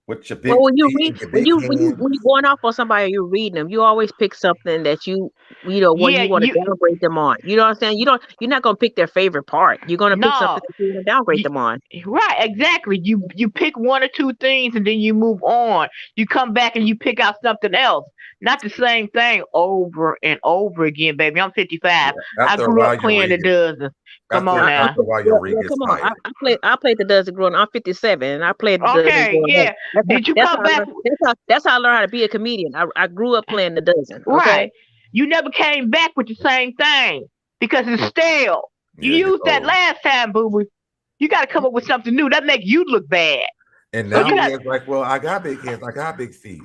With your big Well, when you feet read, and your when big you hands. going off on somebody, you're reading them. You always pick something that you what Yeah, you want to downgrade them on. You know what I'm saying? You're not gonna pick their favorite part. You're gonna pick something no. that you want to downgrade You, them on. right, exactly. You pick one or two things and then you move on. You come back and you pick out something else. Not the same thing over and over again, baby. I'm 55. Yeah. I After a grew while, up you playing the read it. dozen. Come on now. After a while, your read gets Come on. tired. I played the dozen growing. I'm 57, and I played the dozen Okay, growing up. yeah. Did you come back? That's how I learned how to be a comedian. I grew up playing the dozen. Okay. Right. You never came back with the same thing because it's stale. You Yeah, used that last time, boo boo. You got to come up with something new that make you look bad. And So now you got it's like, well, I got big hands, I got big feet.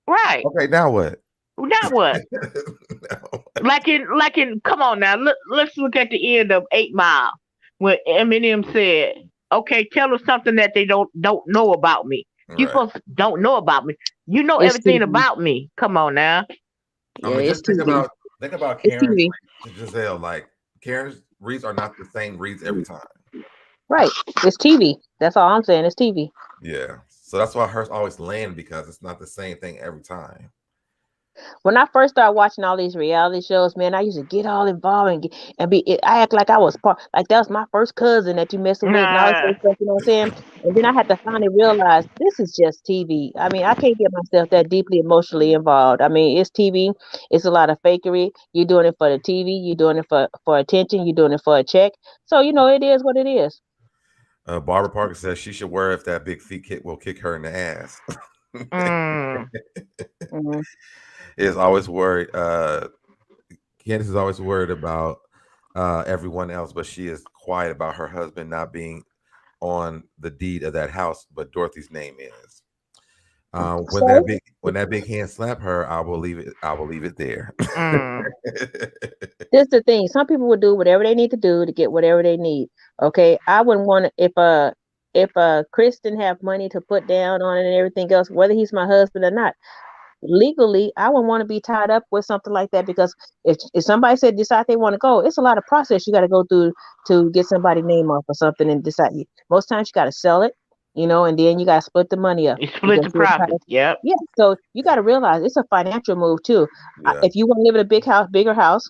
right. Okay, now what? Now what? Like in come on now. Let's look at the end of 8 Mile when Eminem said, "Okay, tell us something that they don't know about me." You Right. folks don't know about me. You know It's everything TV. about me. Come on now. I Yeah, mean, it's just think TV. about It's Karen's TV. reads to Giselle. Like Karen's reads are not the same reads every time. Right. It's TV. That's all I'm saying. It's TV. Yeah. So that's why hers always land because it's not the same thing every time. When I first started watching all these reality shows, man, I used to get all involved I act like I was part, like that was my first cousin that you messing with and all this Nah. other stuff, you know what I'm saying? And then I had to finally realize this is just TV. I mean, I can't get myself that deeply emotionally involved. I mean, it's TV. It's a lot of fakery. You're doing it for the TV. You're doing it for attention. You're doing it for a check. So, it is what it is. Barbara Parker says she should wear if that big feet kick will kick her in the ass. Mhm. Is always worried. Candace is always worried about everyone else, but she is quiet about her husband not being on the deed of that house, but Dorothy's name is. When that big hand slap her, I will leave it there. This is the thing. Some people would do whatever they need to do to get whatever they need. Okay, I wouldn't want to if Chris didn't have money to put down on it and everything else, whether he's my husband or not. Legally, I wouldn't want to be tied up with something like that because if somebody decide they want to go, it's a lot of process you got to go through to get somebody's name off or something and decide. Most times you got to sell it, and then you got to split the money up. You split the profit. Yep. Yeah, so you got to realize it's a financial move too. Yeah. If you want to live in a bigger house,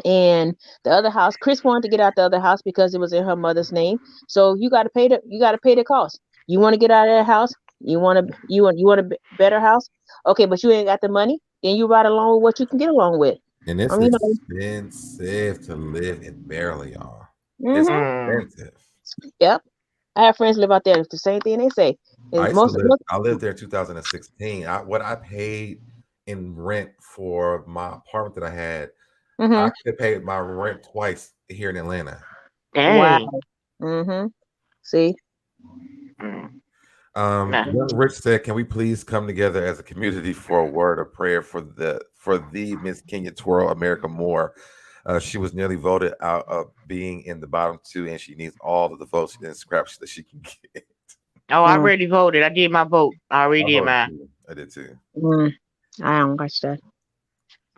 and the other house, Chris wanted to get out the other house because it was in her mother's name. So you got to pay the cost. You want to get out of that house? You want a better house? Okay, but you ain't got the money. Then you ride along with what you can get along with. And it's expensive to live in Maryland, y'all. It's expensive. Yep. I have friends live out there. It's the same thing they say. I lived there in 2016. What I paid in rent for my apartment that I had. I Mm-hmm. could pay my rent twice here in Atlanta. Wow. Dang. Mm-hmm. See? Mm. Nah. Young Rich said, "Can we please come together as a community for a word of prayer for the Miss Kenya Twirl America Moore? She was nearly voted out of being in the bottom two, and she needs all of the votes and scraps that she can get." Oh, I Mm, already voted. I did my vote. I already I did voted mine. too. I did too. mm. I don't watch that.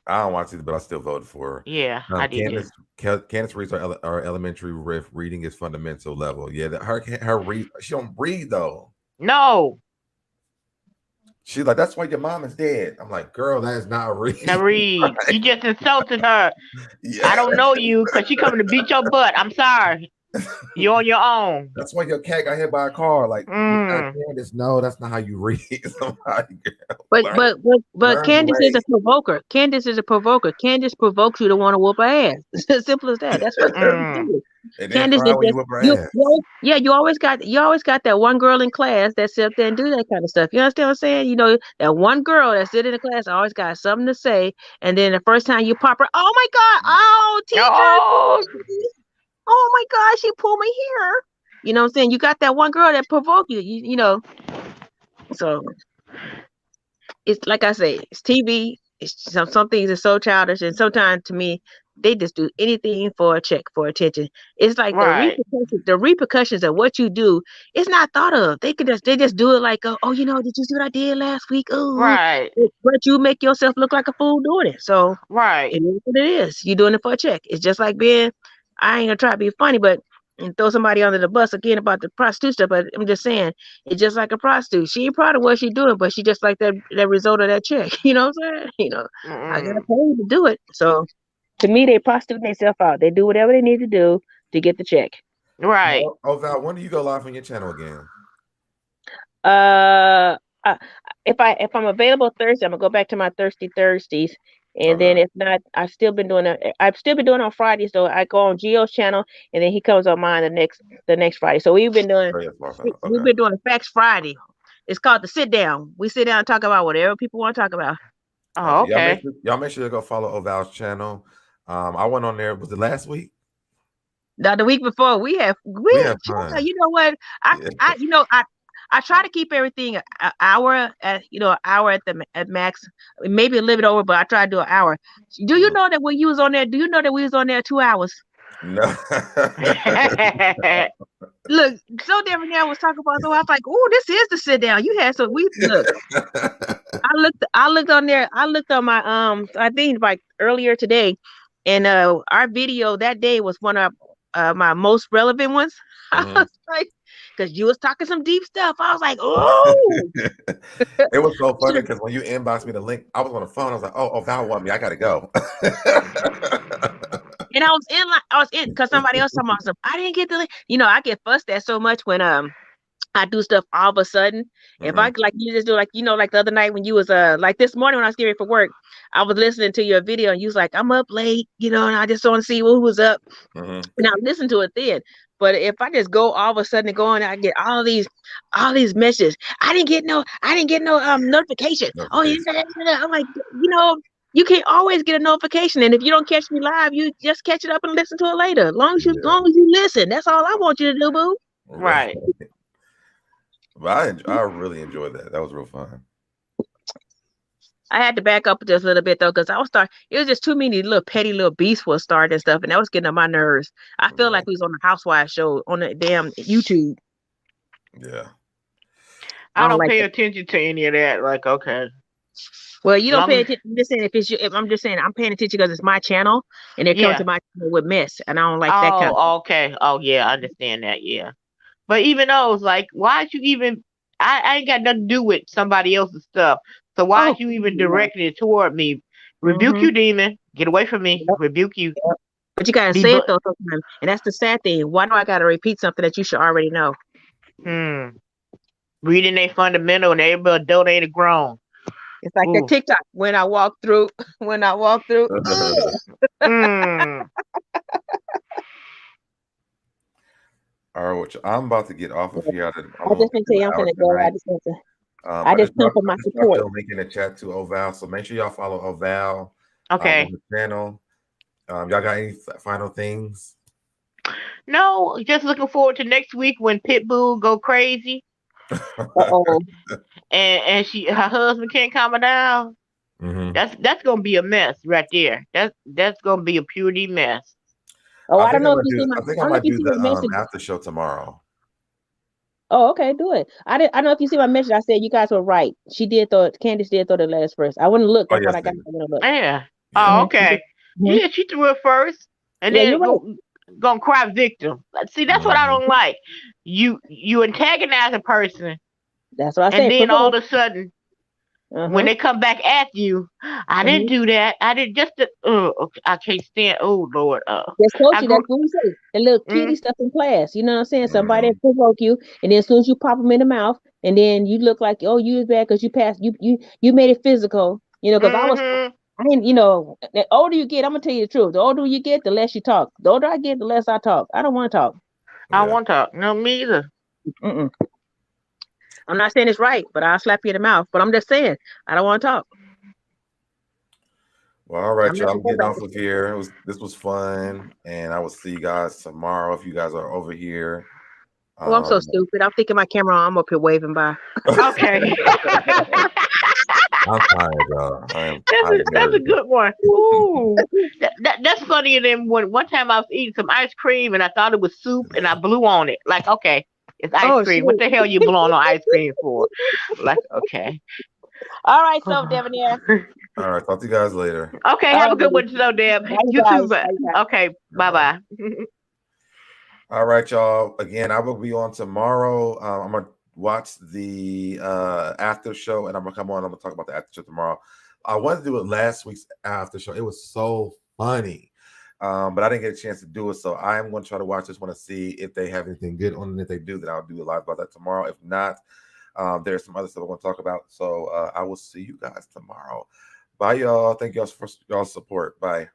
I don't watch it, but I still voted for Yeah, her. I did. Candace reads our elementary riff. Reading is fundamental level. Yeah, her read. She don't read though. No, She's like, that's why your mom is dead. I'm like, girl, that is not now reading. read. You just insulted her. Yeah. I don't know you because she coming to beat your butt. I'm sorry. You're on your own. That's why your cat got hit by a car. Like, you're not Mm. Candace. No, that's not how you read somebody. Girl. But Learn, but but but learn the Candace is a way. provoker. Candace is a provoker. Candace provokes you to want to whoop her ass. It's as simple as that. That's what Candace Mm. is. And then Candace cry is when you just whip her ass. yeah, you always got that one girl in class that sit up there and do that kind of stuff. You understand what I'm saying? You know, that one girl that sit in the class always got something to say, and then the first time you pop her, oh my God, oh Oh, teacher, oh my God, she pulled my hair. You know what I'm saying? You got that one girl that provoke you. You know, so it's like I say, it's TV. It's some things are so childish, and sometimes to me, they just do anything for a check, for attention. It's like right, the repercussions of what you do. It's not thought of. They just do it like, oh, you know, did you see what I did last week? Oh, right, but you make yourself look like a fool doing it. So right. it is what it is. You're doing it for a check. It's just like being, I ain't gonna try to be funny, but and throw somebody under the bus again about the prostitute stuff. But I'm just saying, it's just like a prostitute. She ain't proud of what she doing, but she just like that result of that check. You know what I'm saying? You know, I got Mm-mm. paid to do it. So to me, they prostitute themselves out. They do whatever they need to do to get the check. Right. Oh, Val, when do you go live on your channel again? Uh, uh, if I'm available Thursday, I'm gonna go back to my Thirsty Thursdays, and then Okay. if not, I've still been doing on Fridays though. I go on Gio's channel, and then he comes on mine the next Friday. So Oh, yes, we've okay. been doing a Facts Friday. It's called the sit down. We sit down and talk about whatever people want to talk about. Oh, Okay. okay. Y'all make sure to go follow Oval's channel. I went on there. Was it last week? Now the week before We have fun. you know what Yeah. I you know I try to keep everything an hour an hour at max, maybe a little bit over, but I try to do an hour. Do you know that when you was on there? Do you know that we was on there 2 hours? No. Look, SoDebNair was talking about, so I was like, oh, this is the sit down. You had so we look. I looked on there. I looked on my I think like earlier today, and our video that day was one of my most relevant ones. I Mhm. was like, because you was talking some deep stuff. I was like, oh, It was so funny because when you inboxed me the link, I was on the phone. I was like, "Oh, Val want me. I gotta go." and I was in because somebody else talking about something. I didn't get the link. You know, I get fussed at so much when I do stuff all of a sudden. If I Mhm, like you just do like like the other night when you was like this morning when I was getting ready for work, I was listening to your video and you was like, I'm up late, and I just want to see who was up. mhm. And I listened to it then. But if I just go all of a sudden and go on, I get all these messages. I didn't get no notification. Oh yeah, Notification. I'm like, you can't always get a notification. And if you don't catch me live, you just catch it up and listen to it later. Yeah, Long as you listen, that's all I want you to do, boo. right. Right. But I really enjoyed that. That was real fun. I had to back up just a little bit though, because it was just too many little petty little beasts for start and stuff, and that was getting on my nerves. I feel Yeah, like we was on the Housewives show on the damn YouTube. yeah. I I don't don't like pay that. attention to any of that. Like, okay. Well, you don't Long pay as, attention. I'm just saying I'm just saying I'm paying attention because it's my channel, and they're coming to yeah. my channel with mess, and I don't like that kind of. Oh, okay. Oh, yeah. I understand that. Yeah. But even those, like, why'd you even? I ain't got nothing to do with somebody else's stuff. So Oh, why'd you even direct it toward me? Rebuke mm-hmm. you, demon. Get away from me. Yep, Rebuke you. yep. But you gotta Be say it but. though sometimes, and that's the sad thing. Why do I gotta repeat something that you should already know? Hmm. Reading a fundamental and every adult ain't grown. It's like that Ooh. TikTok when I walk through, when I walk through. Hmm. All right, I'm about to get off of here. I'm I gonna just been do tell an you I'm hour gonna go. I tonight. just want to. I just come for my I just dropped support. the link in the chat to Oval, so make sure y'all follow Oval Okay. on the channel. Y'all got any final things? No, just looking forward to next week when Pitbull go crazy Uh-oh. and her husband can't calm her down. Mhm. That's gonna be a mess right there. That's gonna be a purity mess. Oh, I I don't know if might you see do. my. I I think I don't know if might you do see my the message. after show tomorrow. Oh, okay, do it. I don't know if you see my message. I said you guys were right. Candace did throw the last verse. I wouldn't look. Oh That's what yes, I got. they did. I wouldn't look. Yeah. Yeah. Oh, Mhm. okay. Mhm. Yeah, she threw it first, and Yeah, you're then right. gonna cry victim. See, that's what I Mhm. don't like. You antagonize a person, That's what I and said. then all Provoke. of a sudden, when Uh-huh. they come back at you, I didn't Mhm. do that. I didn't just. Okay, I can't stand. Oh Lord. Just told I you. go. That's what we say. The little Mm, kitty stuff in class. You know what I'm saying? Somebody Mhm. that provoke you, and then as soon as you pop them in the mouth, and then you look like, oh, you was bad because you passed. You made it physical. You know, because mm-hmm. I mean, you know, the older you get, I'm gonna tell you the truth. The older you get, the less you talk. The older I get, the less I talk. I don't want to talk. I Yeah. want to. No, me either. Mm-mm. I'm not saying it's right, but I'll slap you in the mouth. But I'm just saying I don't want to talk. Well, all right, I'm not y'all. gonna I'm go getting back. off of here. This was fun, and I will see you guys tomorrow if you guys are over here. Oh, I'm so Um, stupid. I'm thinking my camera on. I'm up here waving by. Okay. I'm tired, y'all. That's a nervous. good one. Ooh, that's funnier than when one time I was eating some ice cream and I thought it was soup and I blew on it. Like, okay, it's ice Oh cream. What shoot. the hell you blowing on ice cream for? Like, okay. All right, so Debonair. All right, talk to you guys later. Okay, All have a right, good buddy. one, so Deb. Bye, you You too, guys. but Bye, you guys. okay, bye Bye. bye. All right, y'all. Again, I will be on tomorrow. I'm gonna watch the after show, and I'm gonna come on. I'm gonna talk about the after show tomorrow. I wanted to do it last week's after show. It was so funny, but I didn't get a chance to do it. So I am going to try to watch this one to see if they have anything good on it. If they do, then I'll do a live about that tomorrow. If not, there's some other stuff I want to talk about. So I will see you guys tomorrow. Bye, y'all. Thank y'all for y'all's support. Bye.